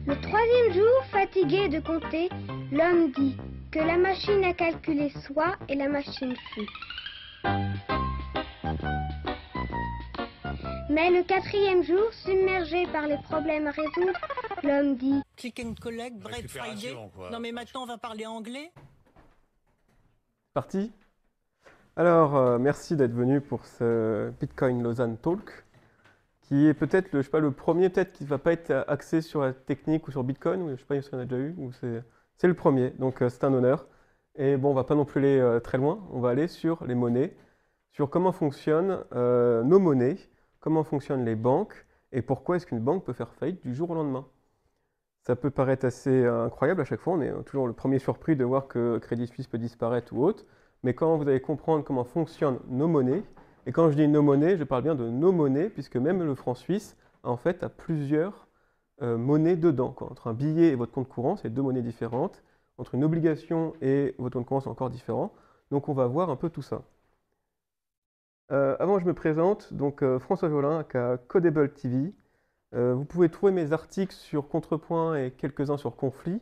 Le troisième jour, fatigué de compter, l'homme dit que la machine a calculé soit et la machine fut. Mais le quatrième jour, submergé par les problèmes à résoudre, l'homme dit Click and collect, Bread Friday. Quoi. Non mais maintenant on va parler anglais. Parti. Alors, merci d'être venu pour ce Bitcoin Lausanne Talk, qui est peut-être le premier peut-être qui ne va pas être axé sur la technique ou sur Bitcoin, ou je ne sais pas si on a déjà eu, ou c'est le premier, donc c'est un honneur. Et bon, on ne va pas non plus aller très loin, on va aller sur les monnaies, sur comment fonctionnent nos monnaies, comment fonctionnent les banques, et pourquoi est-ce qu'une banque peut faire faillite du jour au lendemain. Ça peut paraître assez incroyable à chaque fois, on est toujours le premier surpris de voir que Crédit Suisse peut disparaître ou autre, mais quand vous allez comprendre comment fonctionnent nos monnaies, et quand je dis nos monnaies, je parle bien de nos monnaies, puisque même le franc suisse, en fait, a plusieurs monnaies dedans, quoi. Entre un billet et votre compte courant, c'est deux monnaies différentes. Entre une obligation et votre compte courant, c'est encore différent. Donc on va voir un peu tout ça. Avant je me présente, donc François Jolin, aka Codable TV. Vous pouvez trouver mes articles sur Contrepoint et quelques-uns sur Conflit.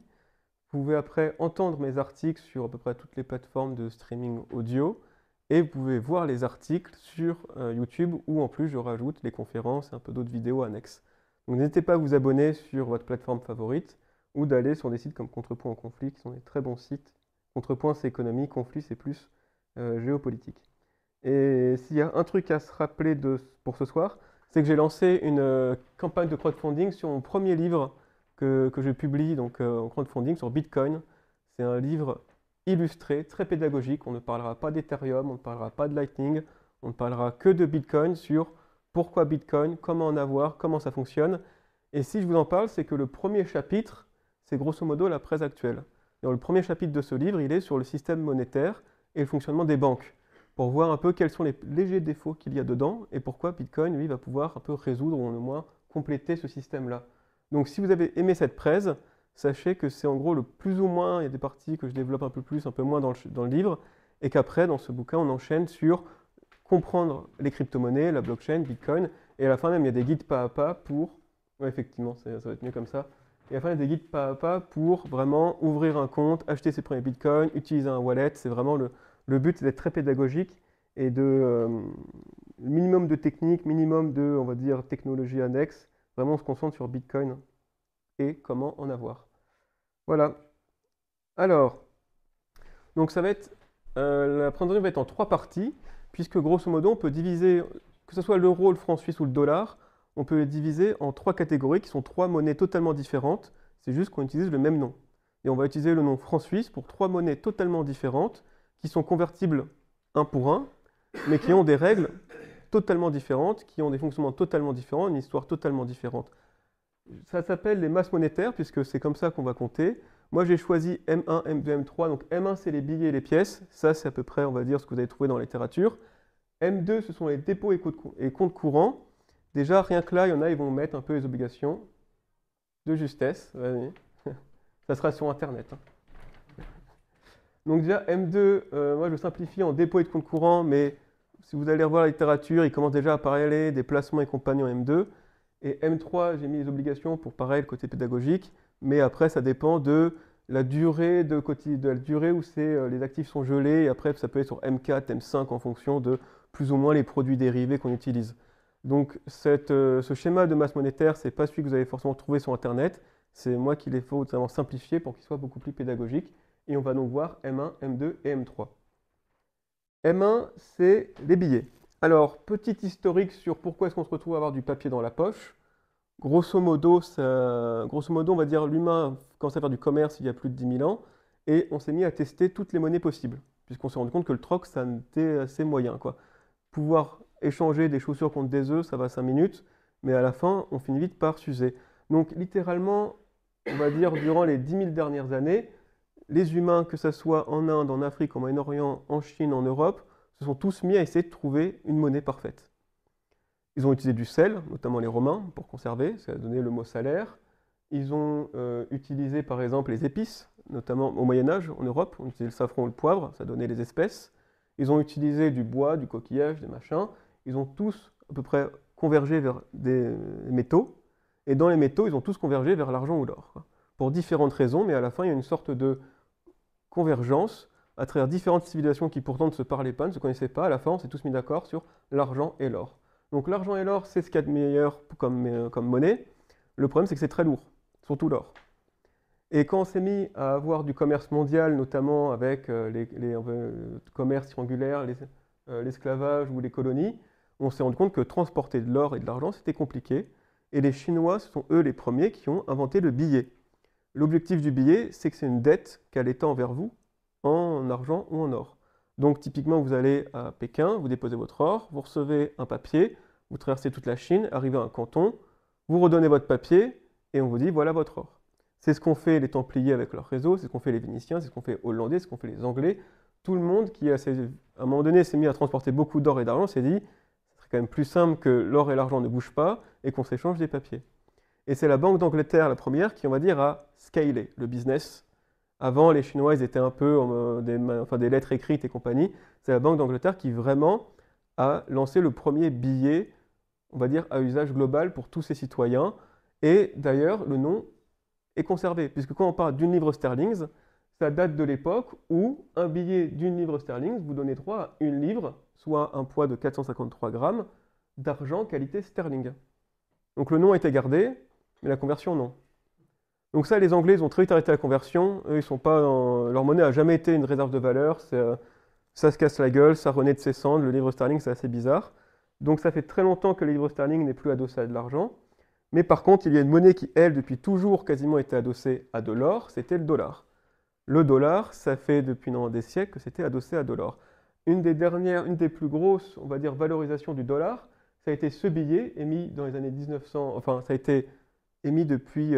Vous pouvez après entendre mes articles sur à peu près toutes les plateformes de streaming audio. Et vous pouvez voir les articles sur YouTube où en plus je rajoute les conférences et un peu d'autres vidéos annexes. Donc n'hésitez pas à vous abonner sur votre plateforme favorite ou d'aller sur des sites comme Contrepoint en Conflit qui sont des très bons sites. Contrepoint c'est économie, Conflit c'est plus géopolitique. Et s'il y a un truc à se rappeler pour ce soir, c'est que j'ai lancé une campagne de crowdfunding sur mon premier livre que je publie donc, en crowdfunding sur Bitcoin. C'est un livre illustré, très pédagogique. On ne parlera pas d'Ethereum, on ne parlera pas de Lightning, on ne parlera que de Bitcoin sur pourquoi Bitcoin, comment en avoir, comment ça fonctionne. Et si je vous en parle, c'est que le premier chapitre, c'est grosso modo la presse actuelle. Donc, le premier chapitre de ce livre, il est sur le système monétaire et le fonctionnement des banques, pour voir un peu quels sont les légers défauts qu'il y a dedans et pourquoi Bitcoin, lui, va pouvoir un peu résoudre ou au moins compléter ce système-là. Donc si vous avez aimé cette presse, sachez que c'est en gros le plus ou moins, il y a des parties que je développe un peu plus, un peu moins dans le livre, et qu'après, dans ce bouquin, on enchaîne sur comprendre les crypto-monnaies, la blockchain, Bitcoin, et à la fin même, il y a des guides pas à pas pour... Ouais, effectivement, ça va être mieux comme ça. Et à la fin, il y a des guides pas à pas pour vraiment ouvrir un compte, acheter ses premiers Bitcoins, utiliser un wallet. C'est vraiment le but, c'est d'être très pédagogique et de minimum de technique, minimum de, on va dire, technologie annexe. Vraiment, on se concentre sur Bitcoin et comment en avoir. Voilà. Alors, donc ça va être, la présentation va être en 3 parties, puisque grosso modo, on peut diviser, que ce soit l'euro, le franc suisse ou le dollar, on peut les diviser en 3 catégories qui sont 3 monnaies totalement différentes. C'est juste qu'on utilise le même nom. Et on va utiliser le nom franc suisse pour 3 monnaies totalement différentes qui sont convertibles un pour un, mais qui ont des règles totalement différentes, qui ont des fonctionnements totalement différents, une histoire totalement différente. Ça s'appelle les masses monétaires, puisque c'est comme ça qu'on va compter. Moi, j'ai choisi M1, M2, M3. Donc M1, c'est les billets et les pièces. Ça, c'est à peu près, on va dire, ce que vous avez trouvé dans la littérature. M2, ce sont les dépôts et comptes courants. Déjà, rien que là, il y en a, ils vont mettre un peu les obligations de justesse. Ça sera sur Internet. Donc déjà, M2, moi, je simplifie en dépôt et de compte courant, mais si vous allez revoir la littérature, il commence déjà à parler des placements et compagnie en M2. Et M3, j'ai mis les obligations pour, pareil, le côté pédagogique, mais après, ça dépend de la durée, de la durée où les actifs sont gelés, et après, ça peut être sur M4, M5, en fonction de plus ou moins les produits dérivés qu'on utilise. Donc, ce schéma de masse monétaire, ce n'est pas celui que vous allez forcément trouver sur Internet, c'est moi qui l'ai fait vraiment simplifier pour qu'il soit beaucoup plus pédagogique, et on va donc voir M1, M2 et M3. M1, c'est les billets. Alors, petit historique sur pourquoi est-ce qu'on se retrouve à avoir du papier dans la poche. Grosso modo, on va dire l'humain commence à faire du commerce il y a plus de 10 000 ans et on s'est mis à tester toutes les monnaies possibles, puisqu'on s'est rendu compte que le troc, ça était assez moyen, quoi. Pouvoir échanger des chaussures contre des œufs, ça va 5 minutes, mais à la fin, on finit vite par s'user. Donc, littéralement, on va dire, durant les 10 000 dernières années, les humains, que ce soit en Inde, en Afrique, au Moyen-Orient, en Chine, en Europe, se sont tous mis à essayer de trouver une monnaie parfaite. Ils ont utilisé du sel, notamment les Romains, pour conserver, ça a donné le mot salaire. Ils ont utilisé par exemple les épices, notamment au Moyen-Âge en Europe, on utilisait le safran ou le poivre, ça donnait les espèces. Ils ont utilisé du bois, du coquillage, des machins. Ils ont tous à peu près convergé vers des métaux. Et dans les métaux, ils ont tous convergé vers l'argent ou l'or, quoi. Pour différentes raisons, mais à la fin, il y a une sorte de convergence à travers différentes civilisations qui pourtant ne se parlaient pas, ne se connaissaient pas. À la fin, on s'est tous mis d'accord sur l'argent et l'or. Donc l'argent et l'or, c'est ce qu'il y a de meilleur comme monnaie. Le problème, c'est que c'est très lourd, surtout l'or. Et quand on s'est mis à avoir du commerce mondial, notamment avec les commerces triangulaires, l'esclavage ou les colonies, on s'est rendu compte que transporter de l'or et de l'argent, c'était compliqué. Et les Chinois, ce sont eux les premiers qui ont inventé le billet. L'objectif du billet, c'est que c'est une dette qu'a l'État envers vous, en argent ou en or. Donc typiquement, vous allez à Pékin, vous déposez votre or, vous recevez un papier, vous traversez toute la Chine, arrivez à un canton, vous redonnez votre papier, et on vous dit, voilà votre or. C'est ce qu'ont fait les Templiers avec leur réseau, c'est ce qu'ont fait les Vénitiens, c'est ce qu'ont fait les Hollandais, c'est ce qu'ont fait les Anglais. Tout le monde qui, à un moment donné, s'est mis à transporter beaucoup d'or et d'argent, s'est dit, ce serait quand même plus simple que l'or et l'argent ne bougent pas, et qu'on s'échange des papiers. Et c'est la Banque d'Angleterre, la première, qui, on va dire, a scalé le business. Avant, les Chinois, ils étaient un peu des lettres écrites et compagnie. C'est la Banque d'Angleterre qui, vraiment, a lancé le premier billet, on va dire, à usage global pour tous ses citoyens. Et d'ailleurs, le nom est conservé, puisque quand on parle d'une livre sterling, ça date de l'époque où un billet d'une livre sterling vous donnait droit à une livre, soit un poids de 453 grammes, d'argent qualité sterling. Donc le nom a été gardé, mais la conversion, non. Donc ça, les Anglais, ils ont très vite arrêté la conversion. Eux, ils sont pas leur monnaie n'a jamais été une réserve de valeur. Ça se casse la gueule, ça renaît de ses cendres. Le livre sterling, c'est assez bizarre. Donc ça fait très longtemps que le livre sterling n'est plus adossé à de l'argent. Mais par contre, il y a une monnaie qui, elle, depuis toujours, quasiment été adossée à de l'or, c'était le dollar. Le dollar, ça fait depuis des siècles que c'était adossé à de l'or. Une des plus grosses, on va dire, valorisations du dollar, ça a été ce billet émis dans les années 1900, enfin, ça a été émis depuis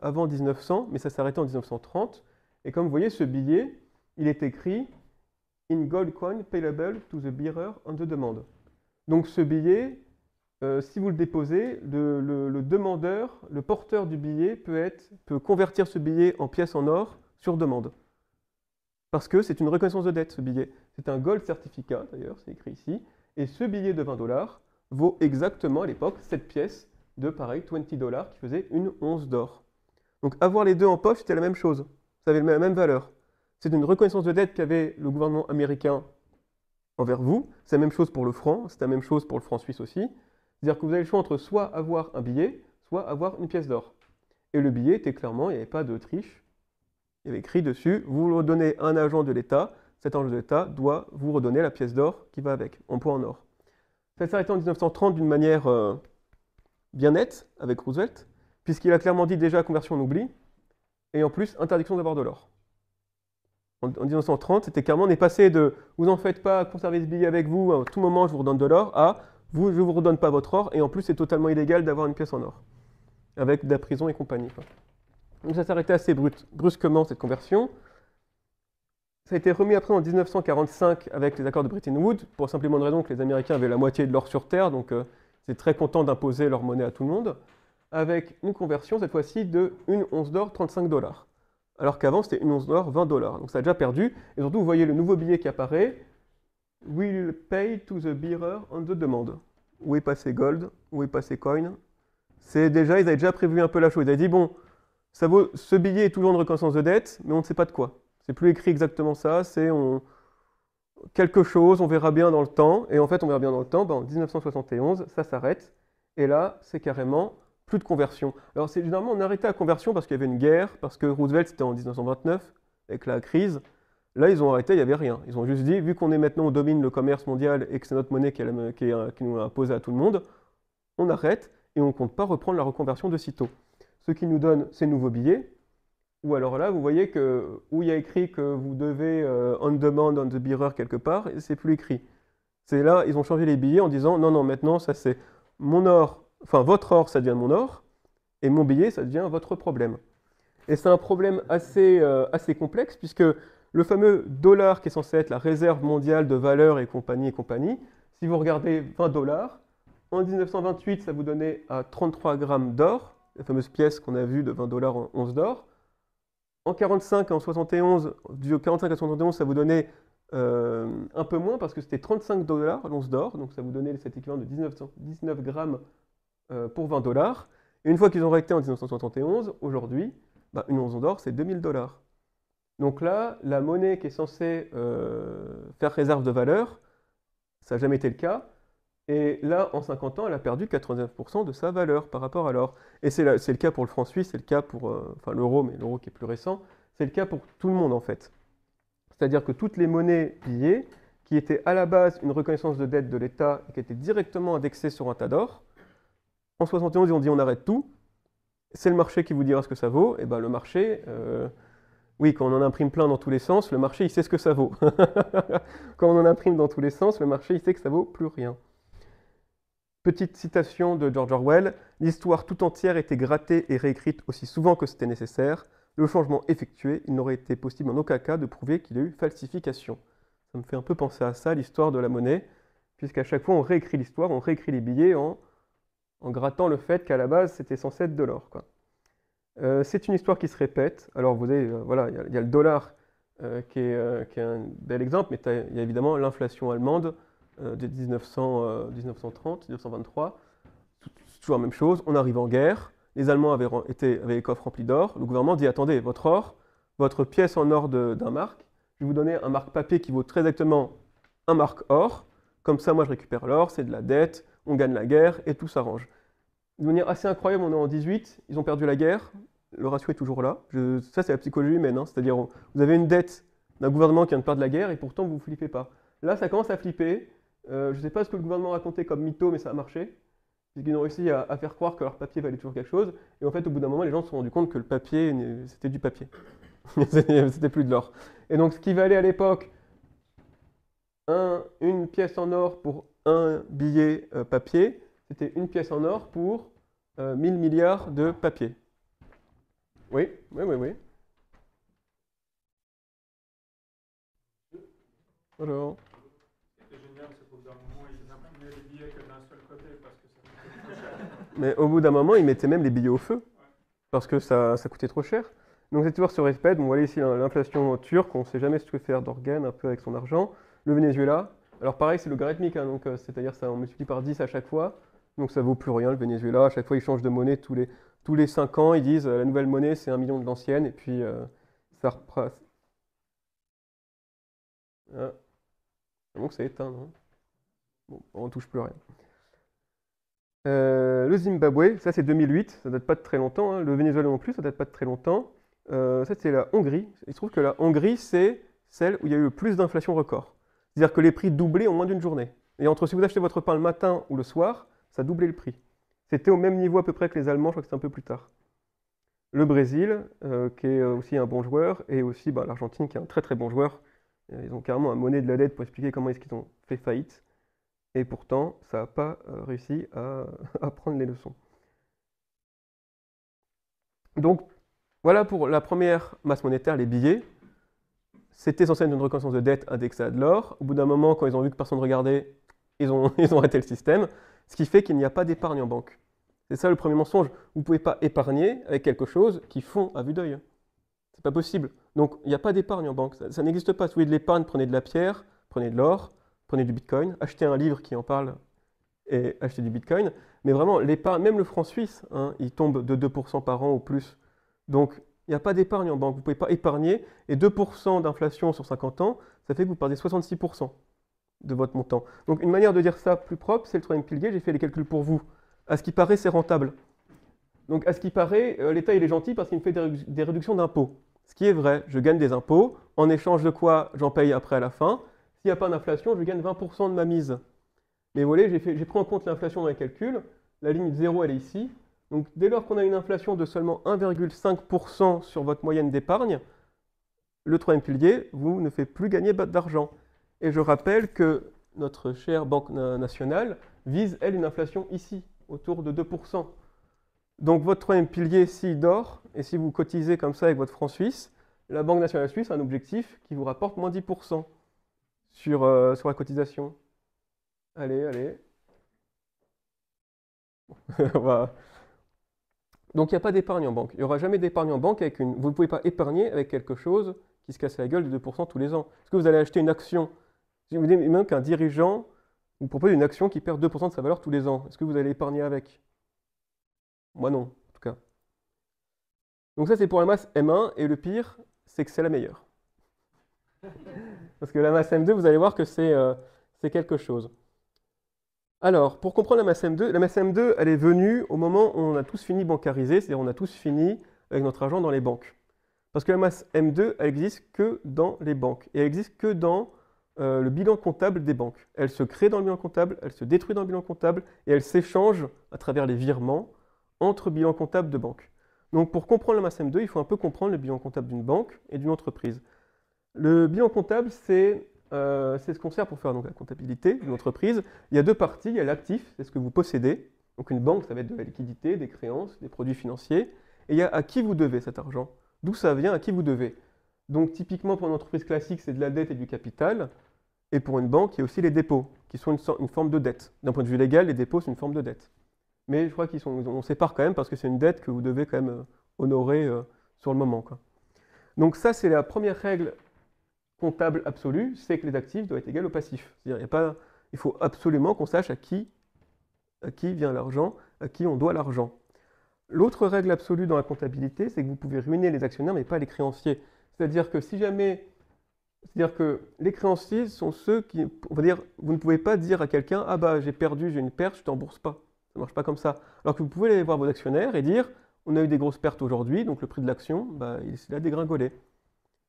avant 1900, mais ça s'est arrêté en 1930. Et comme vous voyez, ce billet, il est écrit « In gold coin payable to the bearer on the demand ». Donc ce billet, si vous le déposez, le demandeur, le porteur du billet peut convertir ce billet en pièces en or sur demande. Parce que c'est une reconnaissance de dette, ce billet. C'est un gold certificat, d'ailleurs, c'est écrit ici. Et ce billet de 20 $ vaut exactement, à l'époque, cette pièce de, pareil, 20 $ qui faisait une once d'or. Donc avoir les deux en poche, c'était la même chose. Ça avait la même valeur. C'est une reconnaissance de dette qu'avait le gouvernement américain envers vous. C'est la même chose pour le franc, c'est la même chose pour le franc suisse aussi. C'est-à-dire que vous avez le choix entre soit avoir un billet, soit avoir une pièce d'or. Et le billet était clairement, il n'y avait pas de triche. Il y avait écrit dessus, vous redonnez un agent de l'État, cet agent de l'État doit vous redonner la pièce d'or qui va avec, en poids en or. Ça s'est arrêté en 1930 d'une manière bien nette avec Roosevelt, puisqu'il a clairement dit déjà conversion on oublie, et en plus interdiction d'avoir de l'or. En 1930, c'était clairement, on est passé de vous en faites pas, conservez ce billet avec vous, à tout moment je vous redonne de l'or, à vous, je ne vous redonne pas votre or, et en plus c'est totalement illégal d'avoir une pièce en or, avec de la prison et compagnie, quoi. Donc ça s'est arrêté assez brusquement cette conversion. Ça a été remis après en 1945 avec les accords de Bretton Woods, pour simplement une raison que les Américains avaient la moitié de l'or sur Terre, donc c'est très content d'imposer leur monnaie à tout le monde, avec une conversion cette fois-ci de une once d'or 35 $. Alors qu'avant c'était une once d'or 20 $. Donc ça a déjà perdu, et surtout vous voyez le nouveau billet qui apparaît, will pay to the bearer on the demand. Où est passé gold, où est passé coin? C'est déjà, ils avaient déjà prévu un peu la chose, ils avaient dit bon, ce billet est toujours une reconnaissance de dette, mais on ne sait pas de quoi. C'est plus écrit exactement ça, c'est quelque chose, on verra bien dans le temps. Et en fait, on verra bien dans le temps, en 1971, ça s'arrête. Et là, c'est carrément plus de conversion. Alors, généralement, on arrêtait la conversion parce qu'il y avait une guerre, parce que Roosevelt, c'était en 1929, avec la crise. Là, ils ont arrêté, il n'y avait rien. Ils ont juste dit, vu qu'on est maintenant, on domine le commerce mondial et que c'est notre monnaie qui nous a imposé à tout le monde, on arrête et on ne compte pas reprendre la reconversion de sitôt. Ce qui nous donne ces nouveaux billets, ou alors là, vous voyez que où il y a écrit que vous devez on demand, on the bearer quelque part, et c'est plus écrit. C'est là, ils ont changé les billets en disant non, non, maintenant ça c'est mon or, enfin votre or ça devient mon or, et mon billet ça devient votre problème. Et c'est un problème assez complexe, puisque le fameux dollar qui est censé être la réserve mondiale de valeur et compagnie, si vous regardez 20 $, en 1928 ça vous donnait à 33 grammes d'or, la fameuse pièce qu'on a vue de 20 $ en once d'or. En 45 et en 71, du 45 à 71, ça vous donnait un peu moins parce que c'était 35 $ l'once d'or, donc ça vous donnait cet équivalent de 19 grammes pour 20 $. Et une fois qu'ils ont arrêté en 1971, aujourd'hui, bah, une once d'or, c'est 2000 $. Donc là, la monnaie qui est censée faire réserve de valeur, ça n'a jamais été le cas. Et là, en 50 ans, elle a perdu 99% de sa valeur par rapport à l'or. Et c'est le cas pour le franc suisse, c'est le cas pour enfin, l'euro, mais l'euro qui est plus récent, c'est le cas pour tout le monde en fait. C'est-à-dire que toutes les monnaies pillées, qui étaient à la base une reconnaissance de dette de l'État et qui étaient directement indexées sur un tas d'or, en 71, ils ont dit on arrête tout, c'est le marché qui vous dira ce que ça vaut, et bien le marché, oui, quand on en imprime plein dans tous les sens, le marché il sait ce que ça vaut. Quand on en imprime dans tous les sens, le marché il sait que ça vaut plus rien. Petite citation de George Orwell, l'histoire tout entière était grattée et réécrite aussi souvent que c'était nécessaire. Le changement effectué, il n'aurait été possible en aucun cas de prouver qu'il y a eu falsification. Ça me fait un peu penser à ça, l'histoire de la monnaie, puisqu'à chaque fois on réécrit l'histoire, on réécrit les billets en grattant le fait qu'à la base c'était censé être de l'or, quoi. C'est une histoire qui se répète. Alors vous avez, voilà, il y a le dollar qui est un bel exemple, mais il y a évidemment l'inflation allemande de 1930, 1923. C'est toujours la même chose. On arrive en guerre. Les Allemands avaient les coffres remplis d'or. Le gouvernement dit attendez, votre or, votre pièce en or d'un mark, je vais vous donner un mark papier qui vaut très exactement un mark or. Comme ça, moi, je récupère l'or, c'est de la dette, on gagne la guerre et tout s'arrange. De manière assez incroyable, on est en 18, ils ont perdu la guerre, le ratio est toujours là. Ça, c'est la psychologie humaine, hein. C'est-à-dire, vous avez une dette d'un gouvernement qui vient de perdre la guerre et pourtant, vous ne flippez pas. Là, ça commence à flipper. Je ne sais pas ce que le gouvernement racontait comme mytho, mais ça a marché. Ils ont réussi à faire croire que leur papier valait toujours quelque chose. Et en fait, au bout d'un moment, les gens se sont rendus compte que le papier, c'était du papier. C'était plus de l'or. Et donc, ce qui valait à l'époque une pièce en or pour un billet papier, c'était une pièce en or pour 1000 milliards de papier. Oui, oui, oui, oui. Alors, C'est génial, c'est qu'au bout d'un moment, ils imprimaient les billets que d'un seul côté parce que ça coûtait trop cher. mais au bout d'un moment, ils mettaient même les billets au feu parce que ça coûtait trop cher. Donc cette histoire se répète. Bon, voilà ici l'inflation turque, on ne sait jamais ce que faire d'Organe un peu avec son argent. Le Venezuela, alors pareil, c'est logarithmique, hein, donc c'est-à-dire ça on multiplie par 10 à chaque fois, donc ça vaut plus rien le Venezuela. À chaque fois, ils changent de monnaie tous les 5 ans, ils disent la nouvelle monnaie c'est 1 million de l'ancienne, et puis ça repasse. Ah, donc c'est éteint, non? Bon, on ne touche plus à rien. Le Zimbabwe, ça c'est 2008, ça date pas de très longtemps, hein. Le Venezuela non plus, ça date pas de très longtemps. Ça c'est la Hongrie. Il se trouve que la Hongrie, c'est celle où il y a eu le plus d'inflation record. C'est-à-dire que les prix doublaient en moins d'une journée. Et entre si vous achetez votre pain le matin ou le soir, ça doublait le prix. C'était au même niveau à peu près que les Allemands, je crois que c'était un peu plus tard. Le Brésil, qui est aussi un bon joueur, et aussi l'Argentine, qui est un très très bon joueur. Ils ont carrément un monnaie de la dette pour expliquer comment est-ce qu'ils ont fait faillite. Et pourtant, ça n'a pas réussi à prendre les leçons. Donc, voilà pour la première masse monétaire, les billets. C'était censé être une reconnaissance de dette indexée à de l'or. Au bout d'un moment, quand ils ont vu que personne ne regardait, ils ont arrêté le système. Ce qui fait qu'il n'y a pas d'épargne en banque. C'est ça le premier mensonge. Vous ne pouvez pas épargner avec quelque chose qui fond à vue d'œil. C'est pas possible. Donc, il n'y a pas d'épargne en banque. Ça n'existe pas. Si vous voulez de l'épargne, prenez de la pierre, prenez de l'or, prenez du bitcoin, achetez un livre qui en parle et achetez du bitcoin. Mais vraiment, l'épargne, même le franc suisse, hein, il tombe de 2% par an ou plus. Donc, il n'y a pas d'épargne en banque. Vous ne pouvez pas épargner. Et 2% d'inflation sur 50 ans, ça fait que vous perdez 66% de votre montant. Donc, une manière de dire ça plus propre, c'est le troisième pilier. J'ai fait les calculs pour vous. À ce qui paraît, c'est rentable. Donc, à ce qui paraît, l'État, il est gentil parce qu'il me fait des réductions d'impôts. Ce qui est vrai, je gagne des impôts, en échange de quoi j'en paye après à la fin. S'il n'y a pas d'inflation, je gagne 20% de ma mise. Mais vous voyez, j'ai pris en compte l'inflation dans les calculs. La limite 0, elle est ici. Donc dès lors qu'on a une inflation de seulement 1,5% sur votre moyenne d'épargne, le troisième pilier vous ne fait plus gagner d'argent. Et je rappelle que notre chère Banque nationale vise, elle, une inflation ici, autour de 2%. Donc votre troisième pilier, s'il dort, et si vous cotisez comme ça avec votre franc suisse, la Banque nationale suisse a un objectif qui vous rapporte moins 10% sur la cotisation. Allez, allez. Voilà. Donc il n'y a pas d'épargne en banque. Il n'y aura jamais d'épargne en banque avec une... Vous ne pouvez pas épargner avec quelque chose qui se casse la gueule de 2% tous les ans. Est-ce que vous allez acheter une action? Si vous dites même qu'un dirigeant vous propose une action qui perd 2% de sa valeur tous les ans, est-ce que vous allez épargner avec? Moi non, en tout cas. Donc ça, c'est pour la masse M1, et le pire, c'est que c'est la meilleure. Parce que la masse M2, vous allez voir que c'est quelque chose. Alors, pour comprendre la masse M2, elle est venue au moment où on a tous fini bancarisé, c'est-à-dire on a tous fini avec notre argent dans les banques. Parce que la masse M2, elle existe que dans les banques, et elle existe que dans le bilan comptable des banques. Elle se crée dans le bilan comptable, elle se détruit dans le bilan comptable, et elle s'échange à travers les virements entre bilans comptables de banques. Donc pour comprendre la masse M2, il faut un peu comprendre le bilan comptable d'une banque et d'une entreprise. Le bilan comptable, c'est ce qu'on sert pour faire donc, la comptabilité d'une entreprise. Il y a deux parties, il y a l'actif, c'est ce que vous possédez. Donc une banque, ça va être de la liquidité, des créances, des produits financiers. Et il y a à qui vous devez cet argent. D'où ça vient, à qui vous devez. Donc typiquement pour une entreprise classique, c'est de la dette et du capital. Et pour une banque, il y a aussi les dépôts, qui sont une forme de dette. D'un point de vue légal, les dépôts, c'est une forme de dette. Mais je crois qu'on sépare quand même parce que c'est une dette que vous devez quand même honorer sur le moment, quoi. Donc ça, c'est la première règle comptable absolue, c'est que les actifs doivent être égaux aux passifs. C'est-à-dire, il faut absolument qu'on sache à qui vient l'argent, à qui on doit l'argent. L'autre règle absolue dans la comptabilité, c'est que vous pouvez ruiner les actionnaires, mais pas les créanciers. C'est-à-dire que c'est-à-dire que les créanciers sont ceux qui, on va dire, vous ne pouvez pas dire à quelqu'un, ah bah j'ai perdu, j'ai une perte, je ne t'embourse pas. Ça ne marche pas comme ça. Alors que vous pouvez aller voir vos actionnaires et dire, on a eu des grosses pertes aujourd'hui, donc le prix de l'action, bah, il a dégringolé.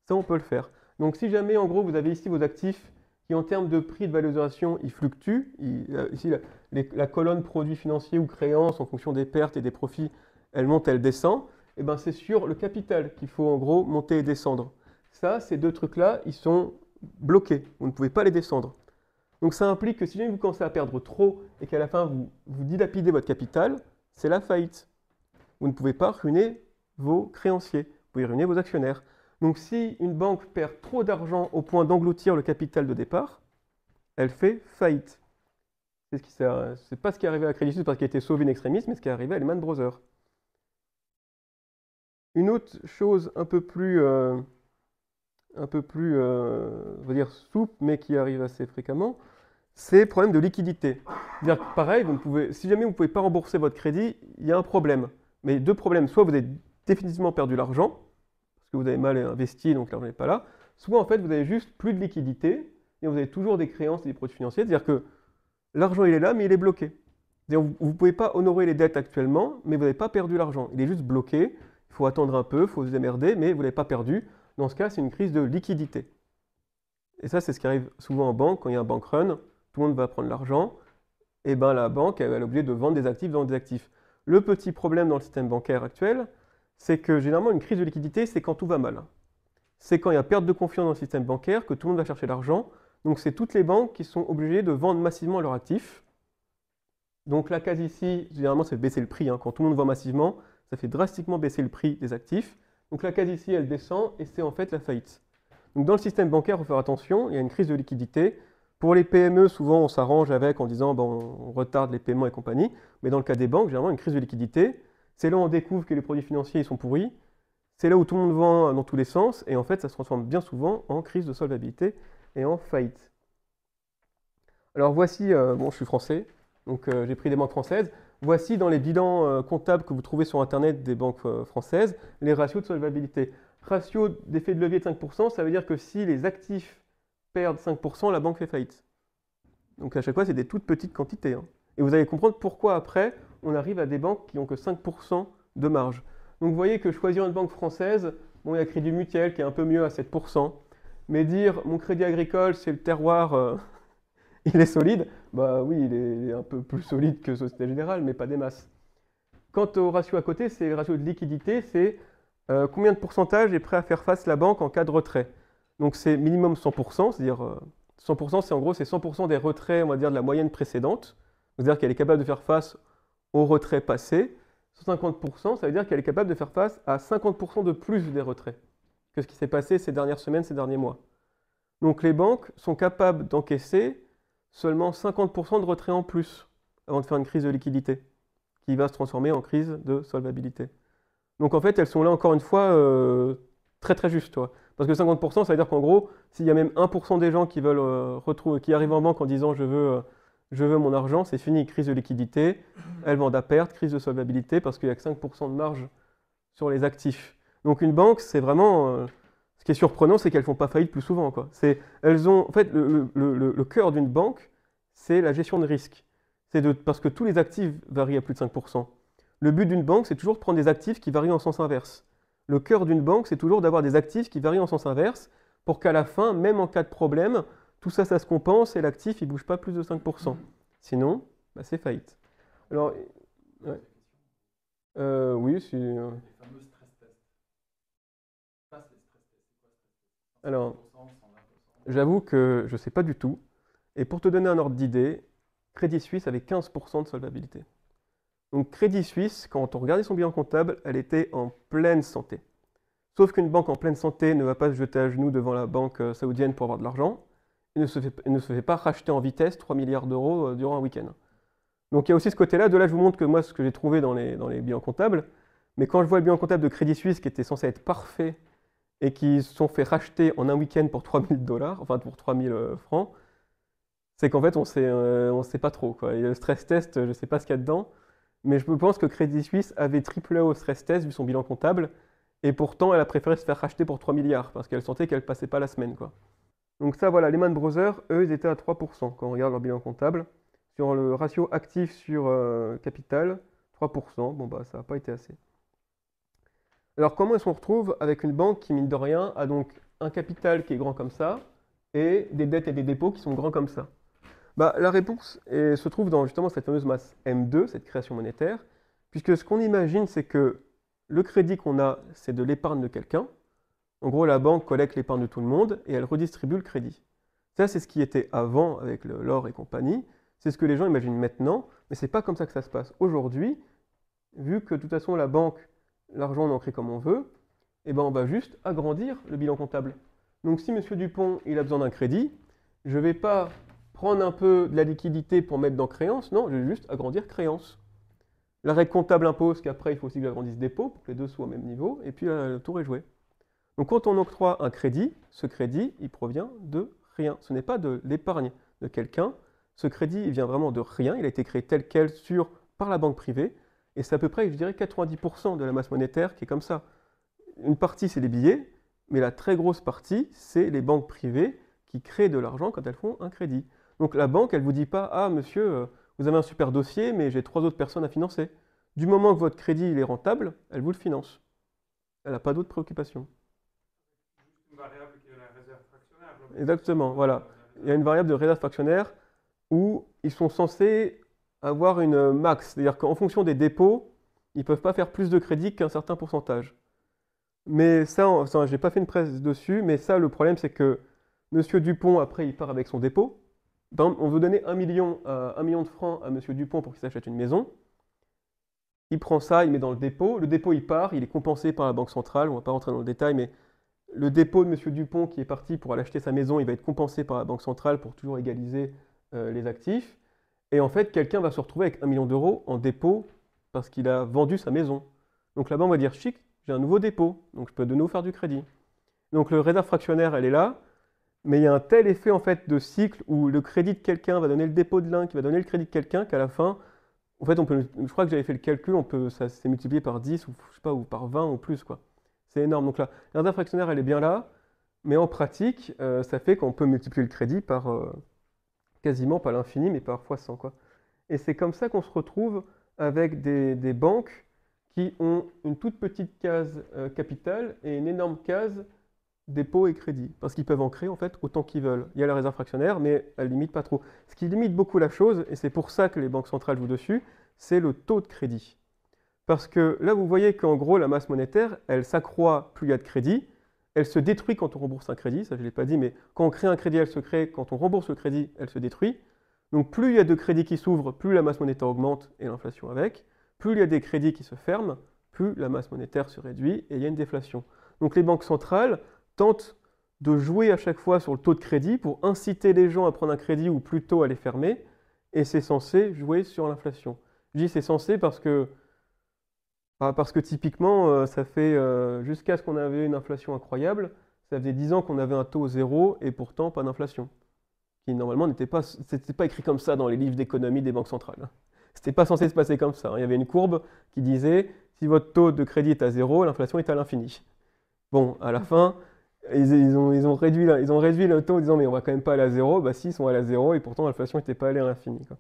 Ça, on peut le faire. Donc si jamais, en gros, vous avez ici vos actifs qui, en termes de prix de valorisation, ils fluctuent, ici, la colonne produits financiers ou créances, en fonction des pertes et des profits, elle monte, elle descend, et ben c'est sur le capital qu'il faut, en gros, monter et descendre. Ça, ces deux trucs-là, ils sont bloqués. Vous ne pouvez pas les descendre. Donc ça implique que si jamais vous commencez à perdre trop et qu'à la fin, vous dilapidez votre capital, c'est la faillite. Vous ne pouvez pas ruiner vos créanciers. Vous pouvez ruiner vos actionnaires. Donc si une banque perd trop d'argent au point d'engloutir le capital de départ, elle fait faillite. C'est pas ce qui est arrivé à Credit Suisse parce qu'il a été sauvé in extremis, mais ce qui est arrivé à Lehman Brothers. Une autre chose un peu plus on va dire souple, mais qui arrive assez fréquemment, c'est le problème de liquidité. C'est-à-dire que pareil, si jamais vous ne pouvez pas rembourser votre crédit, il y a un problème. Mais deux problèmes, soit vous avez définitivement perdu l'argent, parce que vous avez mal investi, donc l'argent n'est pas là, soit en fait vous avez juste plus de liquidité, et vous avez toujours des créances et des produits financiers, c'est-à-dire que l'argent il est là, mais il est bloqué. C'est-à-dire vous ne pouvez pas honorer les dettes actuellement, mais vous n'avez pas perdu l'argent. Il est juste bloqué, il faut attendre un peu, il faut se démerder, mais vous ne l'avez pas perdu. Dans ce cas, c'est une crise de liquidité. Et ça, c'est ce qui arrive souvent en banque, quand il y a un bank run, tout le monde va prendre l'argent, et ben la banque elle est obligée de vendre des actifs, Le petit problème dans le système bancaire actuel, c'est que généralement une crise de liquidité, c'est quand tout va mal. C'est quand il y a perte de confiance dans le système bancaire que tout le monde va chercher l'argent. Donc c'est toutes les banques qui sont obligées de vendre massivement leurs actifs. Donc la case ici, généralement, ça fait baisser le prix. Quand tout le monde vend massivement, ça fait drastiquement baisser le prix des actifs. Donc la case ici, elle descend et c'est en fait la faillite. Donc dans le système bancaire, il faut faire attention, il y a une crise de liquidité. Pour les PME, souvent on s'arrange avec en disant on retarde les paiements et compagnie. Mais dans le cas des banques, généralement, une crise de liquidité, c'est là où on découvre que les produits financiers ils sont pourris. C'est là où tout le monde vend dans tous les sens. Et en fait, ça se transforme bien souvent en crise de solvabilité et en faillite. Alors voici, je suis français, donc j'ai pris des banques françaises. Voici dans les bilans comptables que vous trouvez sur Internet des banques françaises, les ratios de solvabilité. Ratio d'effet de levier de 5%, ça veut dire que si les actifs perdent 5%, la banque fait faillite. Donc à chaque fois, c'est des toutes petites quantités. Et vous allez comprendre pourquoi après, on arrive à des banques qui n'ont que 5% de marge. Donc vous voyez que choisir une banque française, il y a Crédit Mutuel qui est un peu mieux à 7%. Mais dire mon Crédit Agricole, c'est le terroir, il est solide, bah oui, il est un peu plus solide que Société Générale, mais pas des masses. Quant au ratio à côté, c'est le ratio de liquidité, c'est combien de pourcentage est prêt à faire face la banque en cas de retrait. Donc c'est minimum 100%, c'est-à-dire 100%, c'est en gros c'est 100% des retraits, on va dire, de la moyenne précédente. C'est-à-dire qu'elle est capable de faire face au retrait passé. 150%, ça veut dire qu'elle est capable de faire face à 50% de plus des retraits que ce qui s'est passé ces dernières semaines, ces derniers mois. Donc les banques sont capables d'encaisser seulement 50% de retraits en plus avant de faire une crise de liquidité qui va se transformer en crise de solvabilité. Donc en fait, elles sont là encore une fois très très justes. Parce que 50%, ça veut dire qu'en gros, s'il y a même 1% des gens qui veulent qui arrivent en banque en disant je veux je veux mon argent, c'est fini, crise de liquidité, elles vendent à perte, crise de solvabilité, parce qu'il n'y a que 5% de marge sur les actifs. Donc une banque, c'est vraiment... ce qui est surprenant, c'est qu'elles ne font pas faillite plus souvent, quoi. Elles ont, en fait, le cœur d'une banque, c'est la gestion de risque. Parce que tous les actifs varient à plus de 5%. Le but d'une banque, c'est toujours de prendre des actifs qui varient en sens inverse. Le cœur d'une banque, c'est toujours d'avoir des actifs qui varient en sens inverse pour qu'à la fin, même en cas de problème, tout ça, ça se compense et l'actif, il ne bouge pas plus de 5%. Sinon, bah, c'est faillite. Alors, ouais. Oui, c'est... Les fameux stress tests. Passe les stress tests. Alors, 100%, 120%. j'avoue que je ne sais pas du tout. Et pour te donner un ordre d'idée, Crédit Suisse avait 15% de solvabilité. Donc Crédit Suisse, quand on regardait son bilan comptable, elle était en pleine santé. Sauf qu'une banque en pleine santé ne va pas se jeter à genoux devant la banque saoudienne pour avoir de l'argent. Elle ne se fait pas racheter en vitesse 3 milliards d'euros durant un week-end. Donc il y a aussi ce côté-là. De là, je vous montre que moi, ce que j'ai trouvé dans les bilans comptables. Mais quand je vois le bilan comptable de Crédit Suisse qui était censé être parfait et qui se sont fait racheter en un week-end pour 3 000 $, enfin pour 3 000 francs, c'est qu'en fait, on sait pas trop, quoi. Et le stress test, je ne sais pas ce qu'il y a dedans. Mais je pense que Crédit Suisse avait triplé au stress test vu son bilan comptable. Et pourtant, elle a préféré se faire racheter pour 3 milliards parce qu'elle sentait qu'elle ne passait pas la semaine, quoi. Donc ça, voilà, Lehman Brothers, eux, ils étaient à 3% quand on regarde leur bilan comptable. Sur le ratio actif sur capital, 3%. Bon, bah, ça n'a pas été assez. Alors, comment est-ce qu'on retrouve avec une banque qui, mine de rien, a donc un capital qui est grand comme ça et des dettes et des dépôts qui sont grands comme ça? Bah, la réponse se trouve dans justement cette fameuse masse M2, cette création monétaire, puisque ce qu'on imagine, c'est que le crédit qu'on a, c'est de l'épargne de quelqu'un. En gros, la banque collecte l'épargne de tout le monde et elle redistribue le crédit. Ça, c'est ce qui était avant avec l'or et compagnie. C'est ce que les gens imaginent maintenant, mais ce n'est pas comme ça que ça se passe. Aujourd'hui, vu que de toute façon, la banque, l'argent, on en crée comme on veut, eh ben, on va juste agrandir le bilan comptable. Donc si M. Dupont il a besoin d'un crédit, je ne vais pas prendre un peu de la liquidité pour mettre dans créance, non, je vais juste agrandir créance. La règle comptable impose qu'après, il faut aussi que j'agrandisse dépôt pour que les deux soient au même niveau, et puis le tour est joué. Donc quand on octroie un crédit, ce crédit, il provient de rien. Ce n'est pas de l'épargne de quelqu'un. Ce crédit, il vient vraiment de rien. Il a été créé tel quel par la banque privée, et c'est à peu près, je dirais, 90% de la masse monétaire qui est comme ça. Une partie, c'est les billets, mais la très grosse partie, c'est les banques privées qui créent de l'argent quand elles font un crédit. Donc la banque, elle ne vous dit pas « Ah, monsieur, vous avez un super dossier, mais j'ai 3 autres personnes à financer. » Du moment que votre crédit il est rentable, elle vous le finance. Elle n'a pas d'autres préoccupations. Juste une variable qui est la réserve fractionnaire. Exactement, voilà. Il y a une variable de réserve fractionnaire où ils sont censés avoir une max. C'est-à-dire qu'en fonction des dépôts, ils ne peuvent pas faire plus de crédit qu'un certain pourcentage. Mais ça, je n'ai pas fait une presse dessus, mais ça, le problème, c'est que M. Dupont, après, il part avec son dépôt. On veut donner 1 million de francs à M. Dupont pour qu'il s'achète une maison. Il prend ça, il met dans le dépôt. Le dépôt, il part, il est compensé par la Banque centrale. On ne va pas rentrer dans le détail, mais le dépôt de M. Dupont qui est parti pour aller acheter sa maison, il va être compensé par la Banque centrale pour toujours égaliser les actifs. Et en fait, quelqu'un va se retrouver avec 1 million d'euros en dépôt parce qu'il a vendu sa maison. Donc la banque va dire, chic, j'ai un nouveau dépôt, donc je peux de nouveau faire du crédit. Donc le réserve fractionnaire, elle est là. Mais il y a un tel effet en fait de cycle où le crédit de quelqu'un va donner le dépôt de l'un qui va donner le crédit de quelqu'un qu'à la fin, en fait, je crois que j'avais fait le calcul, ça s'est multiplié par 10 ou je sais pas, ou par 20 ou plus, quoi. C'est énorme. Donc là, la réserve fractionnaire, elle est bien là, mais en pratique, ça fait qu'on peut multiplier le crédit par quasiment pas l'infini, mais par fois 100, quoi. Et c'est comme ça qu'on se retrouve avec des banques qui ont une toute petite case capital et une énorme case dépôt et crédit, parce qu'ils peuvent en créer en fait autant qu'ils veulent. Il y a la réserve fractionnaire, mais elle limite pas trop. Ce qui limite beaucoup la chose, et c'est pour ça que les banques centrales jouent dessus, c'est le taux de crédit. Parce que là, vous voyez qu'en gros, la masse monétaire, elle s'accroît plus il y a de crédit, elle se détruit quand on rembourse un crédit, ça je ne l'ai pas dit, mais quand on crée un crédit, elle se crée, quand on rembourse le crédit, elle se détruit. Donc plus il y a de crédits qui s'ouvrent, plus la masse monétaire augmente et l'inflation avec. Plus il y a des crédits qui se ferment, plus la masse monétaire se réduit et il y a une déflation. Donc les banques centrales tentent de jouer à chaque fois sur le taux de crédit pour inciter les gens à prendre un crédit ou plutôt à les fermer, et c'est censé jouer sur l'inflation. Je dis c'est censé parce que typiquement, ça fait jusqu'à ce qu'on avait une inflation incroyable, ça faisait 10 ans qu'on avait un taux zéro et pourtant pas d'inflation. Ce qui normalement c'était pas écrit comme ça dans les livres d'économie des banques centrales. C'était pas censé se passer comme ça. Il y avait une courbe qui disait si votre taux de crédit est à 0, l'inflation est à l'infini. Bon, à la fin, ils ont réduit le taux en disant mais on va quand même pas aller à 0. Bah si, ils sont allés à 0 et pourtant l'inflation n'était pas allée à l'infini, quoi.